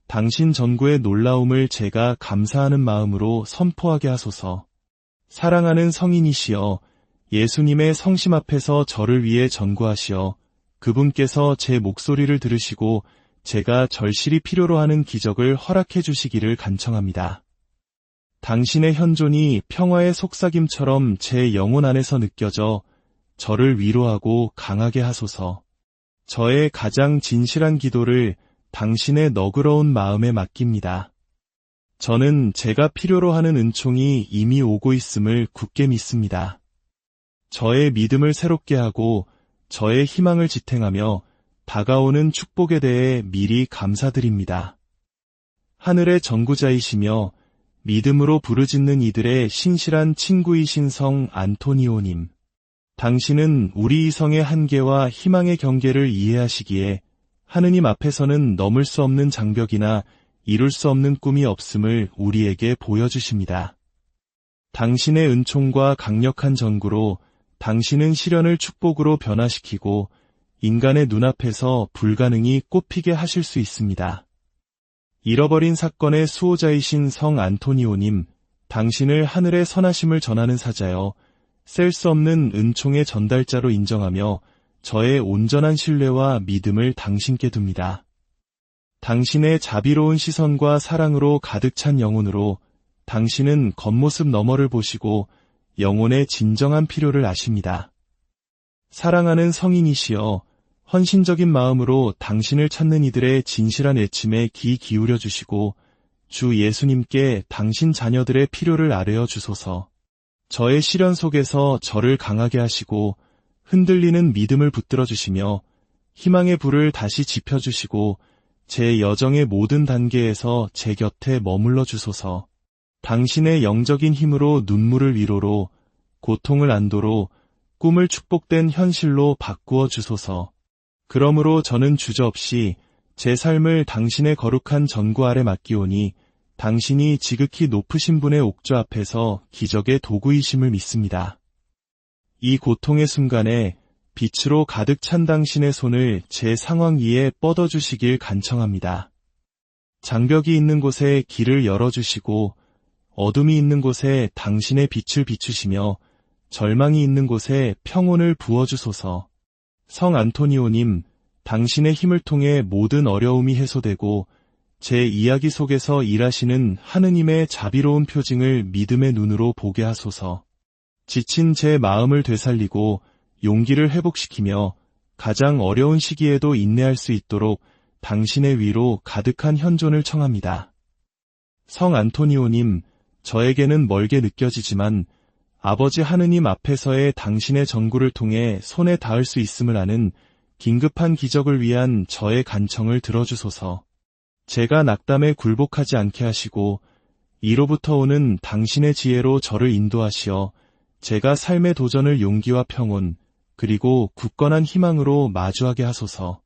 당신 전구의 놀라움을 제가 감사하는 마음으로 선포하게 하소서. 사랑하는 성인이시여, 예수님의 성심 앞에서 저를 위해 전구하시어 그분께서 제 목소리를 들으시고 제가 절실히 필요로 하는 기적을 허락해 주시기를 간청합니다. 당신의 현존이 평화의 속삭임처럼 제 영혼 안에서 느껴져 저를 위로하고 강하게 하소서. 저의 가장 진실한 기도를 당신의 너그러운 마음에 맡깁니다. 저는 제가 필요로 하는 은총이 이미 오고 있음을 굳게 믿습니다. 저의 믿음을 새롭게 하고 저의 희망을 지탱하며 다가오는 축복에 대해 미리 감사드립니다. 하늘의 전구자이시며 믿음으로 부르짖는 이들의 신실한 친구이신 성 안토니오님, 당신은 우리 이성의 한계와 희망의 경계를 이해하시기에 하느님 앞에서는 넘을 수 없는 장벽이나 이룰 수 없는 꿈이 없음을 우리에게 보여주십니다. 당신의 은총과 강력한 전구로 당신은 시련을 축복으로 변화시키고 인간의 눈앞에서 불가능이 꽃피게 하실 수 있습니다. 잃어버린 사건의 수호자이신 성 안토니오님, 당신을 하늘의 선하심을 전하는 사자여 셀 수 없는 은총의 전달자로 인정하며 저의 온전한 신뢰와 믿음을 당신께 둡니다. 당신의 자비로운 시선과 사랑으로 가득 찬 영혼으로 당신은 겉모습 너머를 보시고 영혼의 진정한 필요를 아십니다. 사랑하는 성인이시여, 헌신적인 마음으로 당신을 찾는 이들의 진실한 애침에 귀 기울여 주시고 주 예수님께 당신 자녀들의 필요를 아뢰어 주소서. 저의 시련 속에서 저를 강하게 하시고 흔들리는 믿음을 붙들어 주시며 희망의 불을 다시 지펴 주시고 제 여정의 모든 단계에서 제 곁에 머물러 주소서. 당신의 영적인 힘으로 눈물을 위로로, 고통을 안도로, 꿈을 축복된 현실로 바꾸어 주소서. 그러므로 저는 주저없이 제 삶을 당신의 거룩한 전구 아래 맡기오니 당신이 지극히 높으신 분의 옥좌 앞에서 기적의 도구이심을 믿습니다. 이 고통의 순간에 빛으로 가득 찬 당신의 손을 제 상황 위에 뻗어주시길 간청합니다. 장벽이 있는 곳에 길을 열어주시고 어둠이 있는 곳에 당신의 빛을 비추시며 절망이 있는 곳에 평온을 부어주소서. 성 안토니오님, 당신의 힘을 통해 모든 어려움이 해소되고 제 이야기 속에서 일하시는 하느님의 자비로운 표징을 믿음의 눈으로 보게 하소서. 지친 제 마음을 되살리고 용기를 회복시키며 가장 어려운 시기에도 인내할 수 있도록 당신의 위로 가득한 현존을 청합니다. 성 안토니오님, 저에게는 멀게 느껴지지만 아버지 하느님 앞에서의 당신의 전구를 통해 손에 닿을 수 있음을 아는 긴급한 기적을 위한 저의 간청을 들어주소서. 제가 낙담에 굴복하지 않게 하시고 이로부터 오는 당신의 지혜로 저를 인도하시어 제가 삶의 도전을 용기와 평온 그리고 굳건한 희망으로 마주하게 하소서.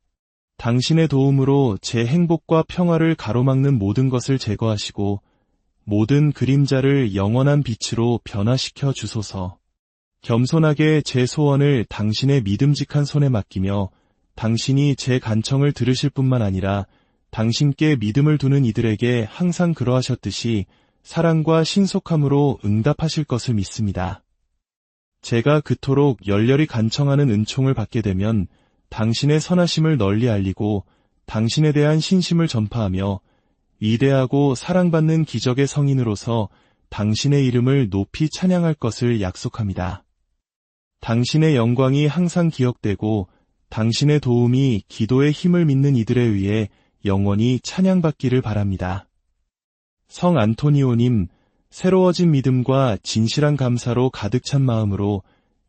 당신의 도움으로 제 행복과 평화를 가로막는 모든 것을 제거하시고 모든 그림자를 영원한 빛으로 변화시켜 주소서. 겸손하게 제 소원을 당신의 믿음직한 손에 맡기며 당신이 제 간청을 들으실 뿐만 아니라 당신께 믿음을 두는 이들에게 항상 그러하셨듯이 사랑과 신속함으로 응답하실 것을 믿습니다. 제가 그토록 열렬히 간청하는 은총을 받게 되면 당신의 선하심을 널리 알리고 당신에 대한 신심을 전파하며 위대하고 사랑받는 기적의 성인으로서 당신의 이름을 높이 찬양할 것을 약속합니다. 당신의 영광이 항상 기억되고 당신의 도움이 기도의 힘을 믿는 이들에 의해 영원히 찬양받기를 바랍니다. 성 안토니오님, 새로워진 믿음과 진실한 감사로 가득 찬 마음으로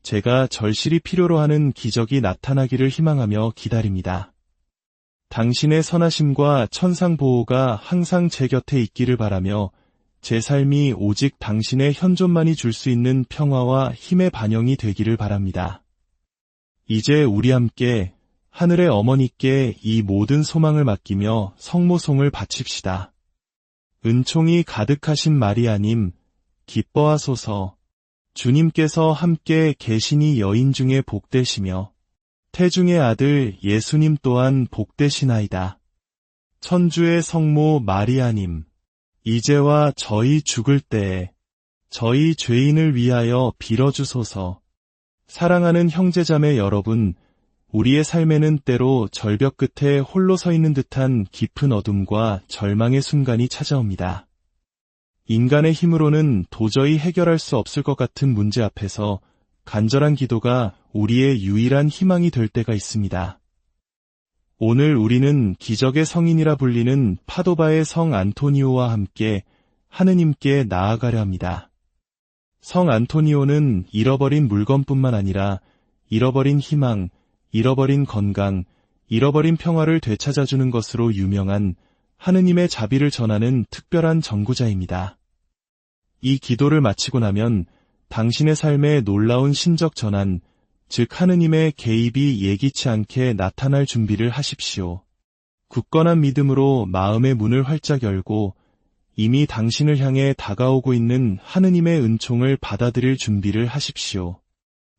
제가 절실히 필요로 하는 기적이 나타나기를 희망하며 기다립니다. 당신의 선하심과 천상 보호가 항상 제 곁에 있기를 바라며 제 삶이 오직 당신의 현존만이 줄 수 있는 평화와 힘의 반영이 되기를 바랍니다. 이제 우리 함께 하늘의 어머니께 이 모든 소망을 맡기며 성모송을 바칩시다. 은총이 가득하신 마리아님, 기뻐하소서. 주님께서 함께 계시니 여인 중에 복되시며 태중의 아들 예수님 또한 복되시나이다. 천주의 성모 마리아님, 이제와 저희 죽을 때에 저희 죄인을 위하여 빌어주소서. 사랑하는 형제자매 여러분, 우리의 삶에는 때로 절벽 끝에 홀로 서 있는 듯한 깊은 어둠과 절망의 순간이 찾아옵니다. 인간의 힘으로는 도저히 해결할 수 없을 것 같은 문제 앞에서 간절한 기도가 우리의 유일한 희망이 될 때가 있습니다. 오늘 우리는 기적의 성인이라 불리는 파도바의 성 안토니오와 함께 하느님께 나아가려 합니다. 성 안토니오는 잃어버린 물건뿐만 아니라 잃어버린 희망, 잃어버린 건강, 잃어버린 평화를 되찾아주는 것으로 유명한 하느님의 자비를 전하는 특별한 전구자입니다. 이 기도를 마치고 나면 당신의 삶에 놀라운 신적 전환, 즉 하느님의 개입이 예기치 않게 나타날 준비를 하십시오. 굳건한 믿음으로 마음의 문을 활짝 열고 이미 당신을 향해 다가오고 있는 하느님의 은총을 받아들일 준비를 하십시오.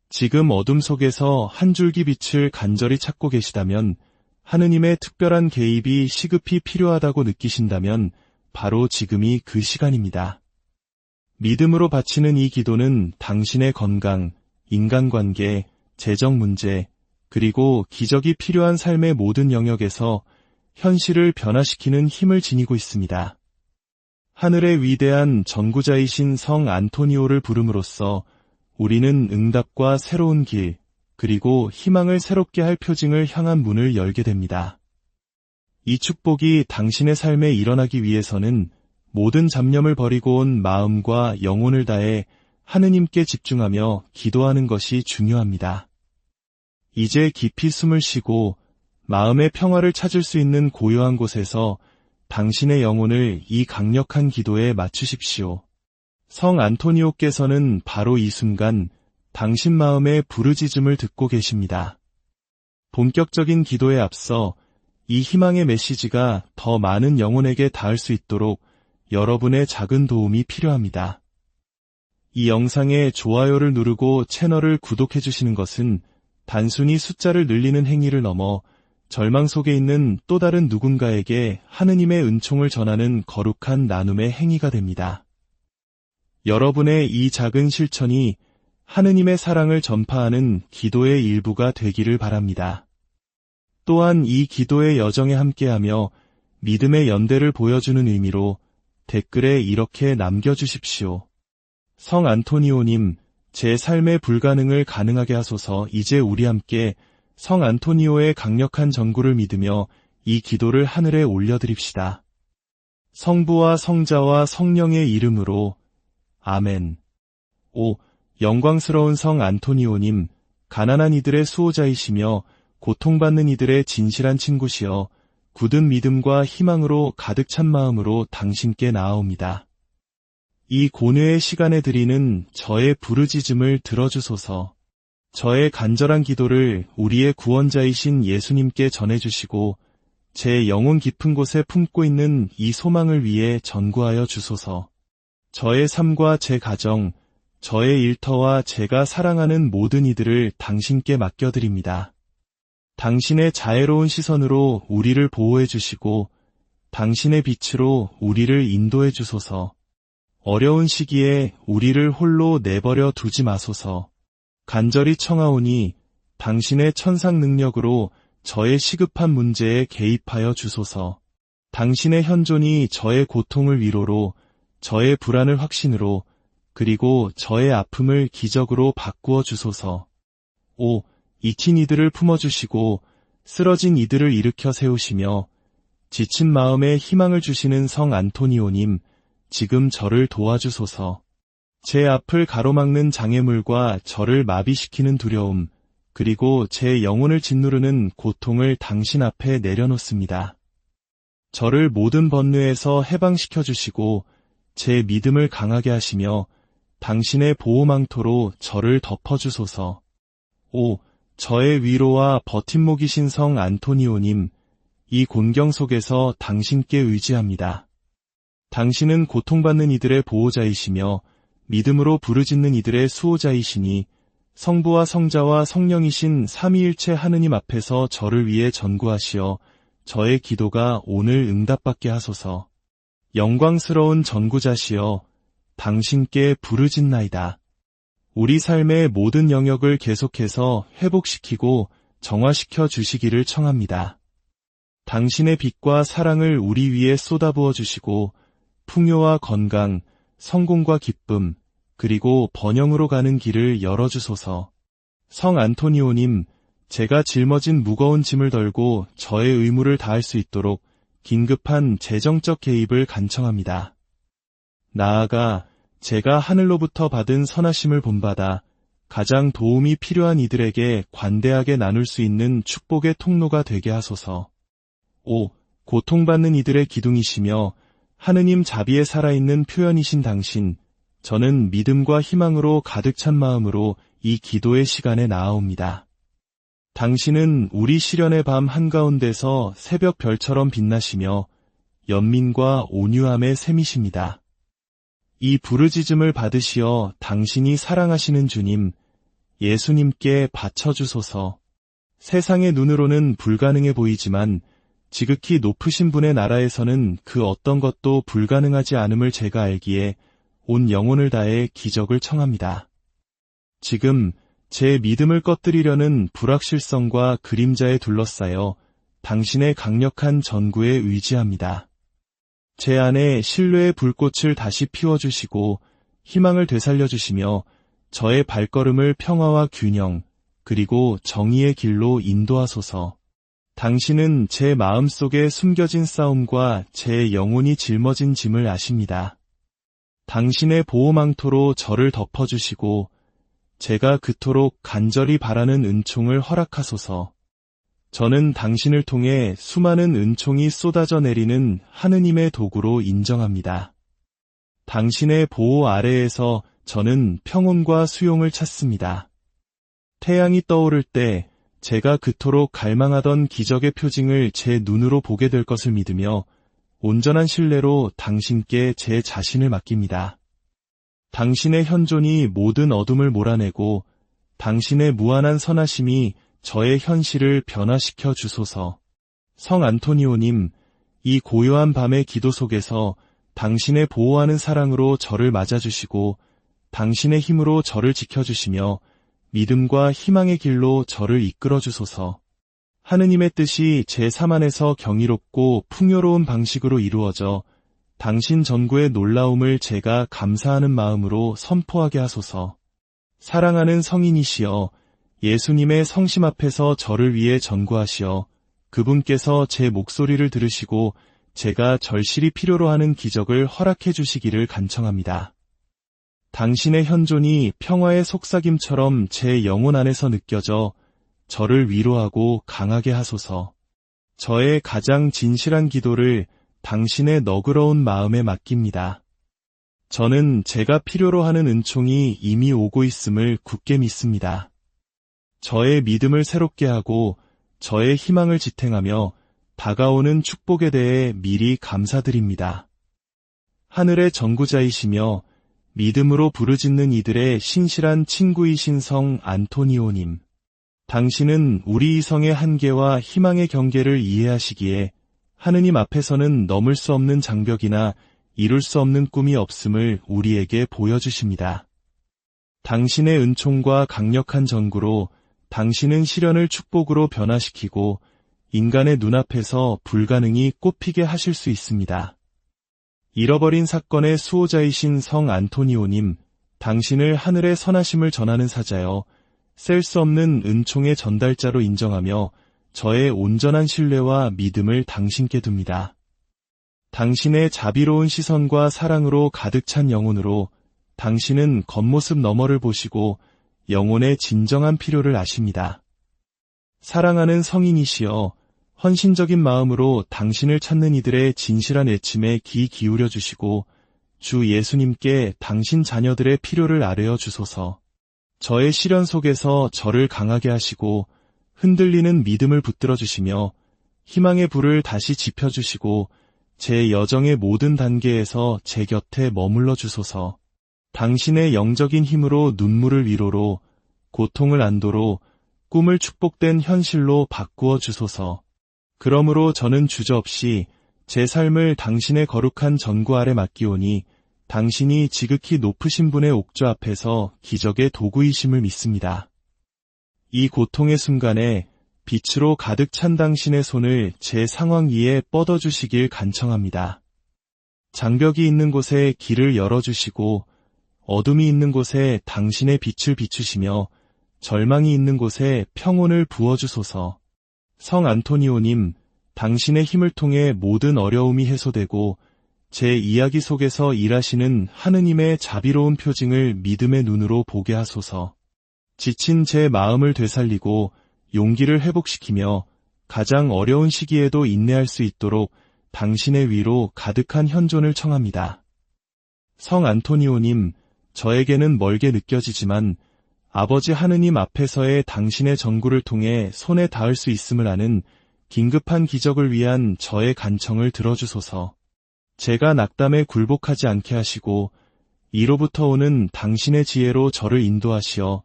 지금 어둠 속에서 한 줄기 빛을 간절히 찾고 계시다면, 하느님의 특별한 개입이 시급히 필요하다고 느끼신다면 바로 지금이 그 시간입니다. 믿음으로 바치는 이 기도는 당신의 건강, 인간관계, 재정 문제, 그리고 기적이 필요한 삶의 모든 영역에서 현실을 변화시키는 힘을 지니고 있습니다. 하늘의 위대한 전구자이신 성 안토니오를 부름으로써 우리는 응답과 새로운 길, 그리고 희망을 새롭게 할 표징을 향한 문을 열게 됩니다. 이 축복이 당신의 삶에 일어나기 위해서는 모든 잡념을 버리고 온 마음과 영혼을 다해 하느님께 집중하며 기도하는 것이 중요합니다. 이제 깊이 숨을 쉬고 마음의 평화를 찾을 수 있는 고요한 곳에서 당신의 영혼을 이 강력한 기도에 맞추십시오. 성 안토니오께서는 바로 이 순간 당신 마음의 부르짖음을 듣고 계십니다. 본격적인 기도에 앞서 이 희망의 메시지가 더 많은 영혼에게 닿을 수 있도록 여러분의 작은 도움이 필요합니다. 이 영상에 좋아요를 누르고 채널을 구독해 주시는 것은 단순히 숫자를 늘리는 행위를 넘어 절망 속에 있는 또 다른 누군가에게 하느님의 은총을 전하는 거룩한 나눔의 행위가 됩니다. 여러분의 이 작은 실천이 하느님의 사랑을 전파하는 기도의 일부가 되기를 바랍니다. 또한 이 기도의 여정에 함께하며 믿음의 연대를 보여주는 의미로 댓글에 이렇게 남겨주십시오. 성 안토니오님, 제 삶의 불가능을 가능하게 하소서. 이제 우리 함께 성 안토니오의 강력한 전구를 믿으며 이 기도를 하늘에 올려드립시다. 성부와 성자와 성령의 이름으로 아멘. 오, 영광스러운 성 안토니오님, 가난한 이들의 수호자이시며 고통받는 이들의 진실한 친구시여 굳은 믿음과 희망으로 가득 찬 마음으로 당신께 나아옵니다. 이 고뇌의 시간에 드리는 저의 부르짖음을 들어주소서. 저의 간절한 기도를 우리의 구원자이신 예수님께 전해주시고 제 영혼 깊은 곳에 품고 있는 이 소망을 위해 전구하여 주소서. 저의 삶과 제 가정, 저의 일터와 제가 사랑하는 모든 이들을 당신께 맡겨드립니다. 당신의 자애로운 시선으로 우리를 보호해 주시고 당신의 빛으로 우리를 인도해 주소서. 어려운 시기에 우리를 홀로 내버려 두지 마소서. 간절히 청하오니 당신의 천상 능력으로 저의 시급한 문제에 개입하여 주소서. 당신의 현존이 저의 고통을 위로로, 저의 불안을 확신으로, 그리고 저의 아픔을 기적으로 바꾸어 주소서. 오, 잊힌 이들을 품어주시고 쓰러진 이들을 일으켜 세우시며 지친 마음에 희망을 주시는 성 안토니오님, 지금 저를 도와주소서. 제 앞을 가로막는 장애물과 저를 마비시키는 두려움, 그리고 제 영혼을 짓누르는 고통을 당신 앞에 내려놓습니다. 저를 모든 번뇌에서 해방시켜 주시고 제 믿음을 강하게 하시며 당신의 보호망토로 저를 덮어주소서. 오, 저의 위로와 버팀목이신 성 안토니오님, 이 곤경 속에서 당신께 의지합니다. 당신은 고통받는 이들의 보호자이시며 믿음으로 부르짖는 이들의 수호자이시니 성부와 성자와 성령이신 삼위일체 하느님 앞에서 저를 위해 전구하시어 저의 기도가 오늘 응답받게 하소서. 영광스러운 전구자시여 당신께 부르짖나이다. 우리 삶의 모든 영역을 계속해서 회복시키고 정화시켜 주시기를 청합니다. 당신의 빛과 사랑을 우리 위에 쏟아부어 주시고 풍요와 건강, 성공과 기쁨, 그리고 번영으로 가는 길을 열어주소서. 성 안토니오님, 제가 짊어진 무거운 짐을 덜고 저의 의무를 다할 수 있도록 긴급한 재정적 개입을 간청합니다. 나아가 제가 하늘로부터 받은 선하심을 본받아 가장 도움이 필요한 이들에게 관대하게 나눌 수 있는 축복의 통로가 되게 하소서. 오, 고통받는 이들의 기둥이시며 하느님 자비에 살아있는 표현이신 당신, 저는 믿음과 희망으로 가득 찬 마음으로 이 기도의 시간에 나아옵니다. 당신은 우리 시련의 밤 한가운데서 새벽 별처럼 빛나시며 연민과 온유함의 샘이십니다. 이 부르짖음을 받으시어 당신이 사랑하시는 주님, 예수님께 바쳐주소서. 세상의 눈으로는 불가능해 보이지만 지극히 높으신 분의 나라에서는 그 어떤 것도 불가능하지 않음을 제가 알기에 온 영혼을 다해 기적을 청합니다. 지금 제 믿음을 꺼뜨리려는 불확실성과 그림자에 둘러싸여 당신의 강력한 전구에 의지합니다. 제 안에 신뢰의 불꽃을 다시 피워주시고 희망을 되살려주시며 저의 발걸음을 평화와 균형, 그리고 정의의 길로 인도하소서. 당신은 제 마음속에 숨겨진 싸움과 제 영혼이 짊어진 짐을 아십니다. 당신의 보호망토로 저를 덮어주시고 제가 그토록 간절히 바라는 은총을 허락하소서. 저는 당신을 통해 수많은 은총이 쏟아져 내리는 하느님의 도구로 인정합니다. 당신의 보호 아래에서 저는 평온과 수용을 찾습니다. 태양이 떠오를 때 제가 그토록 갈망하던 기적의 표징을 제 눈으로 보게 될 것을 믿으며 온전한 신뢰로 당신께 제 자신을 맡깁니다. 당신의 현존이 모든 어둠을 몰아내고 당신의 무한한 선하심이 저의 현실을 변화시켜 주소서. 성 안토니오님, 이 고요한 밤의 기도 속에서 당신의 보호하는 사랑으로 저를 맞아주시고 당신의 힘으로 저를 지켜주시며 믿음과 희망의 길로 저를 이끌어 주소서. 하느님의 뜻이 제 삶 안에서 경이롭고 풍요로운 방식으로 이루어져 당신 전구의 놀라움을 제가 감사하는 마음으로 선포하게 하소서. 사랑하는 성인이시여, 예수님의 성심 앞에서 저를 위해 전구하시어 그분께서 제 목소리를 들으시고 제가 절실히 필요로 하는 기적을 허락해 주시기를 간청합니다. 당신의 현존이 평화의 속삭임처럼 제 영혼 안에서 느껴져 저를 위로하고 강하게 하소서. 저의 가장 진실한 기도를 당신의 너그러운 마음에 맡깁니다. 저는 제가 필요로 하는 은총이 이미 오고 있음을 굳게 믿습니다. 저의 믿음을 새롭게 하고 저의 희망을 지탱하며 다가오는 축복에 대해 미리 감사드립니다. 하늘의 전구자이시며 믿음으로 부르짖는 이들의 신실한 친구이신 성 안토니오님, 당신은 우리 이성의 한계와 희망의 경계를 이해하시기에 하느님 앞에서는 넘을 수 없는 장벽이나 이룰 수 없는 꿈이 없음을 우리에게 보여주십니다. 당신의 은총과 강력한 전구로 당신은 시련을 축복으로 변화시키고 인간의 눈앞에서 불가능이 꽃피게 하실 수 있습니다. 잃어버린 사건의 수호자이신 성 안토니오님, 당신을 하늘의 선하심을 전하는 사자여 셀 수 없는 은총의 전달자로 인정하며 저의 온전한 신뢰와 믿음을 당신께 둡니다. 당신의 자비로운 시선과 사랑으로 가득 찬 영혼으로 당신은 겉모습 너머를 보시고 영혼의 진정한 필요를 아십니다. 사랑하는 성인이시여, 헌신적인 마음으로 당신을 찾는 이들의 진실한 애침에 귀 기울여 주시고 주 예수님께 당신 자녀들의 필요를 아뢰어 주소서. 저의 시련 속에서 저를 강하게 하시고 흔들리는 믿음을 붙들어 주시며 희망의 불을 다시 지펴주시고 제 여정의 모든 단계에서 제 곁에 머물러 주소서. 당신의 영적인 힘으로 눈물을 위로로, 고통을 안도로, 꿈을 축복된 현실로 바꾸어 주소서. 그러므로 저는 주저없이 제 삶을 당신의 거룩한 전구 아래 맡기오니 당신이 지극히 높으신 분의 옥조 앞에서 기적의 도구이심을 믿습니다. 이 고통의 순간에 빛으로 가득 찬 당신의 손을 제 상황 위에 뻗어주시길 간청합니다. 장벽이 있는 곳에 길을 열어주시고 어둠이 있는 곳에 당신의 빛을 비추시며 절망이 있는 곳에 평온을 부어주소서. 성 안토니오님, 당신의 힘을 통해 모든 어려움이 해소되고 제 이야기 속에서 일하시는 하느님의 자비로운 표징을 믿음의 눈으로 보게 하소서. 지친 제 마음을 되살리고 용기를 회복시키며 가장 어려운 시기에도 인내할 수 있도록 당신의 위로 가득한 현존을 청합니다. 성 안토니오님, 저에게는 멀게 느껴지지만 아버지 하느님 앞에서의 당신의 전구를 통해 손에 닿을 수 있음을 아는 긴급한 기적을 위한 저의 간청을 들어주소서. 제가 낙담에 굴복하지 않게 하시고 이로부터 오는 당신의 지혜로 저를 인도하시어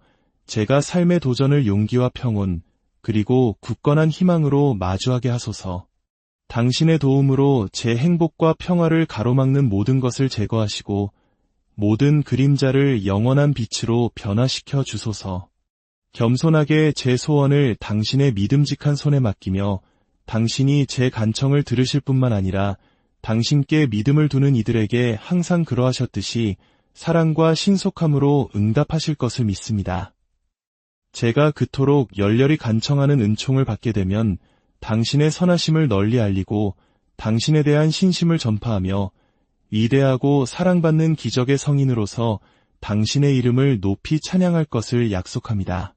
제가 삶의 도전을 용기와 평온 그리고 굳건한 희망으로 마주하게 하소서. 당신의 도움으로 제 행복과 평화를 가로막는 모든 것을 제거하시고 모든 그림자를 영원한 빛으로 변화시켜 주소서. 겸손하게 제 소원을 당신의 믿음직한 손에 맡기며 당신이 제 간청을 들으실 뿐만 아니라 당신께 믿음을 두는 이들에게 항상 그러하셨듯이 사랑과 신속함으로 응답하실 것을 믿습니다. 제가 그토록 열렬히 간청하는 은총을 받게 되면 당신의 선하심을 널리 알리고 당신에 대한 신심을 전파하며 위대하고 사랑받는 기적의 성인으로서 당신의 이름을 높이 찬양할 것을 약속합니다.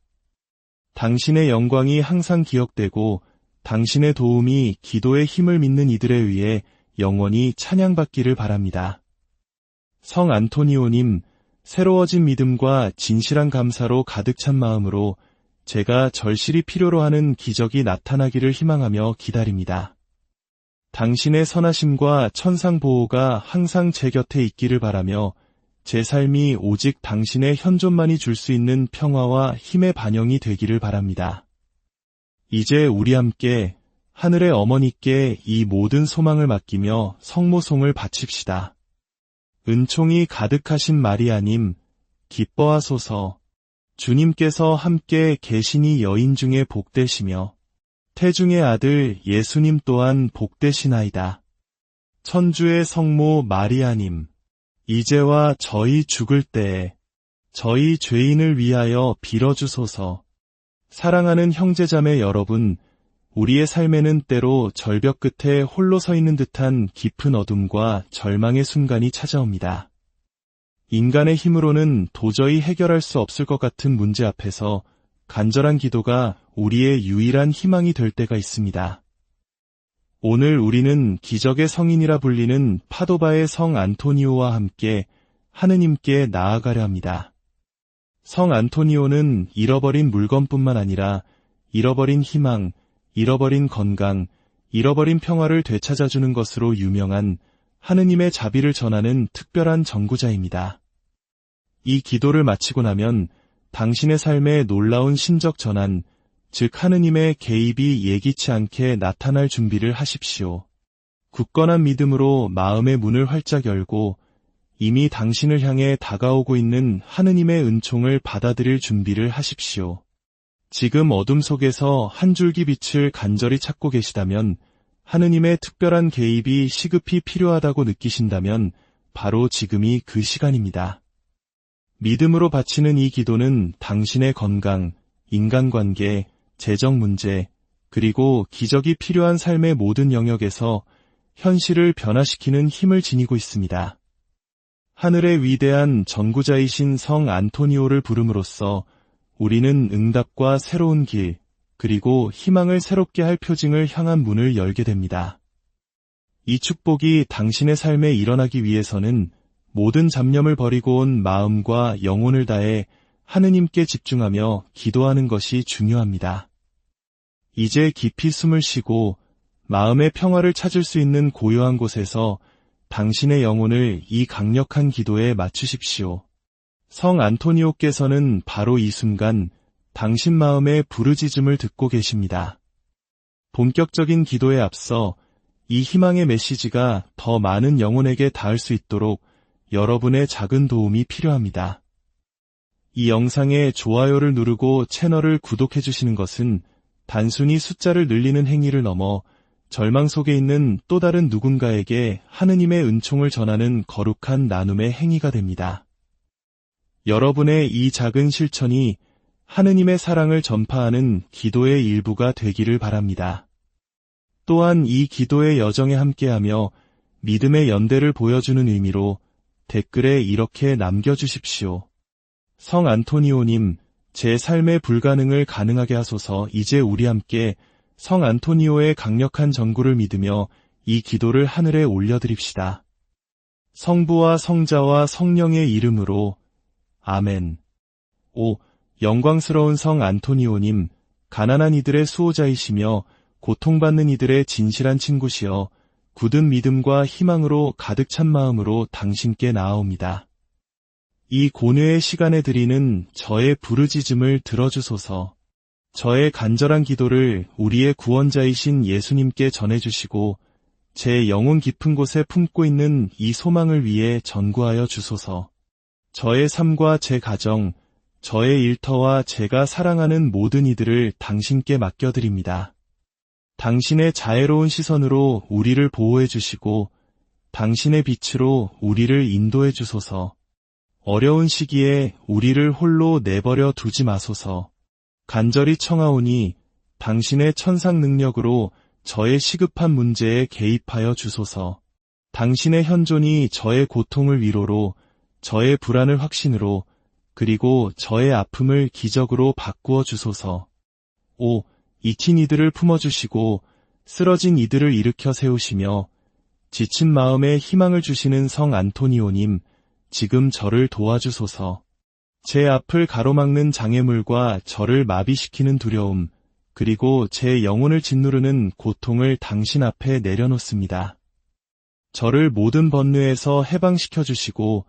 당신의 영광이 항상 기억되고 당신의 도움이 기도의 힘을 믿는 이들에 의해 영원히 찬양받기를 바랍니다. 성 안토니오님, 새로워진 믿음과 진실한 감사로 가득 찬 마음으로 제가 절실히 필요로 하는 기적이 나타나기를 희망하며 기다립니다. 당신의 선하심과 천상 보호가 항상 제 곁에 있기를 바라며 제 삶이 오직 당신의 현존만이 줄 수 있는 평화와 힘의 반영이 되기를 바랍니다. 이제 우리 함께 하늘의 어머니께 이 모든 소망을 맡기며 성모송을 바칩시다. 은총이 가득하신 마리아님, 기뻐하소서. 주님께서 함께 계시니 여인 중에 복되시며 태중의 아들 예수님 또한 복되시나이다. 천주의 성모 마리아님, 이제와 저희 죽을 때에 저희 죄인을 위하여 빌어주소서. 사랑하는 형제자매 여러분, 우리의 삶에는 때로 절벽 끝에 홀로 서 있는 듯한 깊은 어둠과 절망의 순간이 찾아옵니다. 인간의 힘으로는 도저히 해결할 수 없을 것 같은 문제 앞에서 간절한 기도가 우리의 유일한 희망이 될 때가 있습니다. 오늘 우리는 기적의 성인이라 불리는 파도바의 성 안토니오와 함께 하느님께 나아가려 합니다. 성 안토니오는 잃어버린 물건뿐만 아니라 잃어버린 희망, 잃어버린 건강, 잃어버린 평화를 되찾아주는 것으로 유명한 하느님의 자비를 전하는 특별한 전구자입니다. 이 기도를 마치고 나면 당신의 삶에 놀라운 신적 전환, 즉 하느님의 개입이 예기치 않게 나타날 준비를 하십시오. 굳건한 믿음으로 마음의 문을 활짝 열고 이미 당신을 향해 다가오고 있는 하느님의 은총을 받아들일 준비를 하십시오. 지금 어둠 속에서 한 줄기 빛을 간절히 찾고 계시다면, 하느님의 특별한 개입이 시급히 필요하다고 느끼신다면 바로 지금이 그 시간입니다. 믿음으로 바치는 이 기도는 당신의 건강, 인간관계, 재정 문제, 그리고 기적이 필요한 삶의 모든 영역에서 현실을 변화시키는 힘을 지니고 있습니다. 하늘의 위대한 전구자이신 성 안토니오를 부름으로써 우리는 응답과 새로운 길, 그리고 희망을 새롭게 할 표징을 향한 문을 열게 됩니다. 이 축복이 당신의 삶에 일어나기 위해서는 모든 잡념을 버리고 온 마음과 영혼을 다해 하느님께 집중하며 기도하는 것이 중요합니다. 이제 깊이 숨을 쉬고 마음의 평화를 찾을 수 있는 고요한 곳에서 당신의 영혼을 이 강력한 기도에 맞추십시오. 성 안토니오께서는 바로 이 순간 당신 마음의 부르짖음을 듣고 계십니다. 본격적인 기도에 앞서 이 희망의 메시지가 더 많은 영혼에게 닿을 수 있도록 여러분의 작은 도움이 필요합니다. 이 영상에 좋아요를 누르고 채널을 구독해 주시는 것은 단순히 숫자를 늘리는 행위를 넘어 절망 속에 있는 또 다른 누군가에게 하느님의 은총을 전하는 거룩한 나눔의 행위가 됩니다. 여러분의 이 작은 실천이 하느님의 사랑을 전파하는 기도의 일부가 되기를 바랍니다. 또한 이 기도의 여정에 함께하며 믿음의 연대를 보여주는 의미로 댓글에 이렇게 남겨주십시오. 성 안토니오님, 제 삶의 불가능을 가능하게 하소서. 이제 우리 함께 성 안토니오의 강력한 전구를 믿으며 이 기도를 하늘에 올려드립시다. 성부와 성자와 성령의 이름으로 아멘. 오, 영광스러운 성 안토니오님, 가난한 이들의 수호자이시며 고통받는 이들의 진실한 친구시여 굳은 믿음과 희망으로 가득 찬 마음으로 당신께 나아옵니다. 이 고뇌의 시간에 드리는 저의 부르짖음을 들어주소서. 저의 간절한 기도를 우리의 구원자이신 예수님께 전해주시고 제 영혼 깊은 곳에 품고 있는 이 소망을 위해 전구하여 주소서. 저의 삶과 제 가정, 저의 일터와 제가 사랑하는 모든 이들을 당신께 맡겨드립니다. 당신의 자애로운 시선으로 우리를 보호해 주시고 당신의 빛으로 우리를 인도해 주소서. 어려운 시기에 우리를 홀로 내버려 두지 마소서. 간절히 청하오니 당신의 천상 능력으로 저의 시급한 문제에 개입하여 주소서. 당신의 현존이 저의 고통을 위로로, 저의 불안을 확신으로, 그리고 저의 아픔을 기적으로 바꾸어 주소서. 5. 익힌 이들을 품어주시고 쓰러진 이들을 일으켜 세우시며 지친 마음에 희망을 주시는 성 안토니오님, 지금 저를 도와주소서. 제 앞을 가로막는 장애물과 저를 마비시키는 두려움, 그리고 제 영혼을 짓누르는 고통을 당신 앞에 내려놓습니다. 저를 모든 번뇌에서 해방시켜 주시고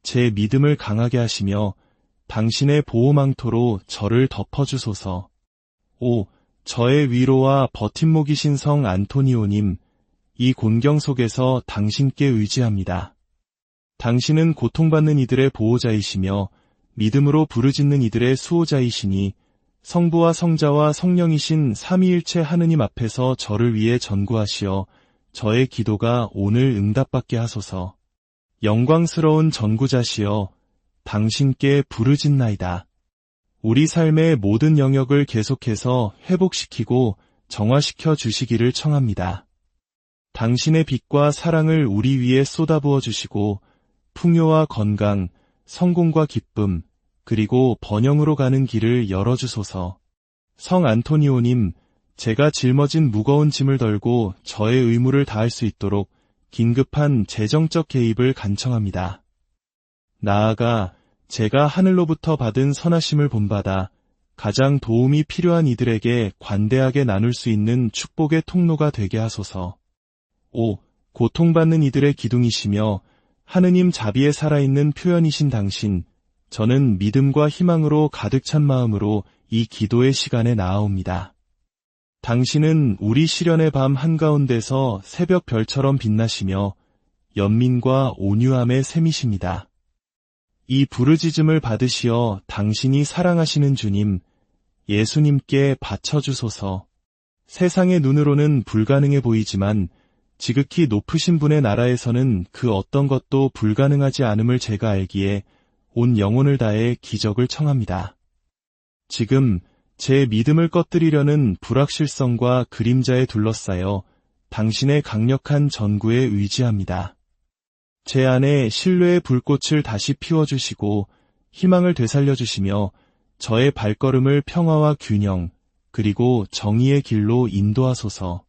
제 믿음을 강하게 하시며 당신의 보호망토로 저를 덮어주소서. 5. 저의 위로와 버팀목이신 성 안토니오님, 이 곤경 속에서 당신께 의지합니다. 당신은 고통받는 이들의 보호자이시며 믿음으로 부르짖는 이들의 수호자이시니 성부와 성자와 성령이신 삼위일체 하느님 앞에서 저를 위해 전구하시어 저의 기도가 오늘 응답받게 하소서. 영광스러운 전구자시여, 당신께 부르짖나이다. 우리 삶의 모든 영역을 계속해서 회복시키고 정화시켜 주시기를 청합니다. 당신의 빛과 사랑을 우리 위에 쏟아부어 주시고 풍요와 건강, 성공과 기쁨, 그리고 번영으로 가는 길을 열어주소서. 성 안토니오님, 제가 짊어진 무거운 짐을 덜고 저의 의무를 다할 수 있도록 긴급한 재정적 개입을 간청합니다. 나아가 제가 하늘로부터 받은 선하심을 본받아 가장 도움이 필요한 이들에게 관대하게 나눌 수 있는 축복의 통로가 되게 하소서. 5. 고통받는 이들의 기둥이시며 하느님 자비에 살아있는 표현이신 당신, 저는 믿음과 희망으로 가득 찬 마음으로 이 기도의 시간에 나아옵니다. 당신은 우리 시련의 밤 한가운데서 새벽 별처럼 빛나시며 연민과 온유함의 샘이십니다. 이 부르짖음을 받으시어 당신이 사랑하시는 주님, 예수님께 바쳐주소서. 세상의 눈으로는 불가능해 보이지만 지극히 높으신 분의 나라에서는 그 어떤 것도 불가능하지 않음을 제가 알기에 온 영혼을 다해 기적을 청합니다. 지금 제 믿음을 꺼뜨리려는 불확실성과 그림자에 둘러싸여 당신의 강력한 전구에 의지합니다. 제 안에 신뢰의 불꽃을 다시 피워주시고 희망을 되살려주시며 저의 발걸음을 평화와 균형, 그리고 정의의 길로 인도하소서.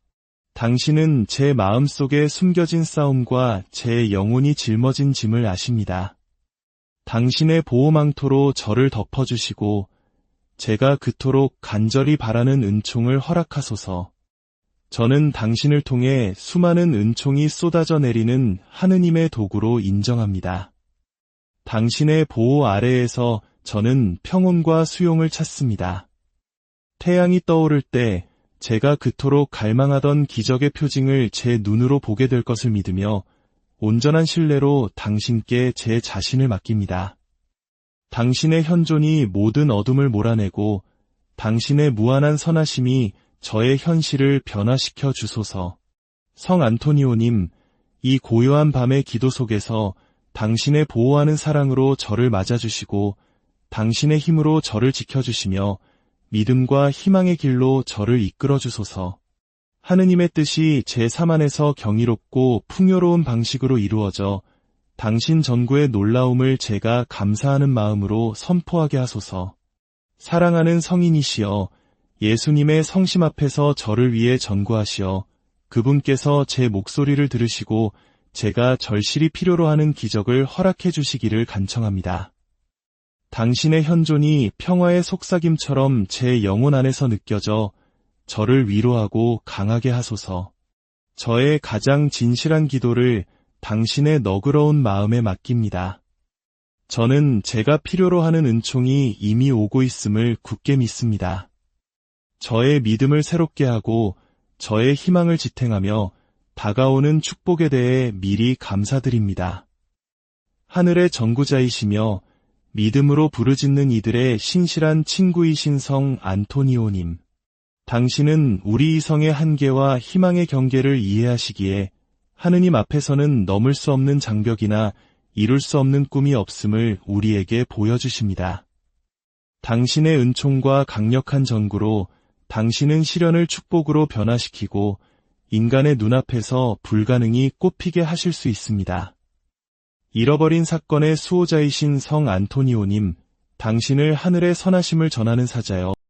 당신은 제 마음속에 숨겨진 싸움과 제 영혼이 짊어진 짐을 아십니다. 당신의 보호망토로 저를 덮어주시고 제가 그토록 간절히 바라는 은총을 허락하소서. 저는 당신을 통해 수많은 은총이 쏟아져 내리는 하느님의 도구로 인정합니다. 당신의 보호 아래에서 저는 평온과 수용을 찾습니다. 태양이 떠오를 때 제가 그토록 갈망하던 기적의 표징을 제 눈으로 보게 될 것을 믿으며 온전한 신뢰로 당신께 제 자신을 맡깁니다. 당신의 현존이 모든 어둠을 몰아내고 당신의 무한한 선하심이 저의 현실을 변화시켜 주소서. 성 안토니오님, 이 고요한 밤의 기도 속에서 당신의 보호하는 사랑으로 저를 맞아주시고 당신의 힘으로 저를 지켜주시며 믿음과 희망의 길로 저를 이끌어 주소서. 하느님의 뜻이 제 삶 안에서 경이롭고 풍요로운 방식으로 이루어져 당신 전구의 놀라움을 제가 감사하는 마음으로 선포하게 하소서. 사랑하는 성인이시여, 예수님의 성심 앞에서 저를 위해 전구하시어 그분께서 제 목소리를 들으시고 제가 절실히 필요로 하는 기적을 허락해 주시기를 간청합니다. 당신의 현존이 평화의 속삭임처럼 제 영혼 안에서 느껴져 저를 위로하고 강하게 하소서. 저의 가장 진실한 기도를 당신의 너그러운 마음에 맡깁니다. 저는 제가 필요로 하는 은총이 이미 오고 있음을 굳게 믿습니다. 저의 믿음을 새롭게 하고 저의 희망을 지탱하며 다가오는 축복에 대해 미리 감사드립니다. 하늘의 전구자이시며 믿음으로 부르짖는 이들의 신실한 친구이신 성 안토니오님, 당신은 우리 이성의 한계와 희망의 경계를 이해하시기에 하느님 앞에서는 넘을 수 없는 장벽이나 이룰 수 없는 꿈이 없음을 우리에게 보여주십니다. 당신의 은총과 강력한 전구로 당신은 시련을 축복으로 변화시키고 인간의 눈앞에서 불가능이 꽃피게 하실 수 있습니다. 잃어버린 사건의 수호자이신 성 안토니오님, 당신을 하늘의 선하심을 전하는 사자여.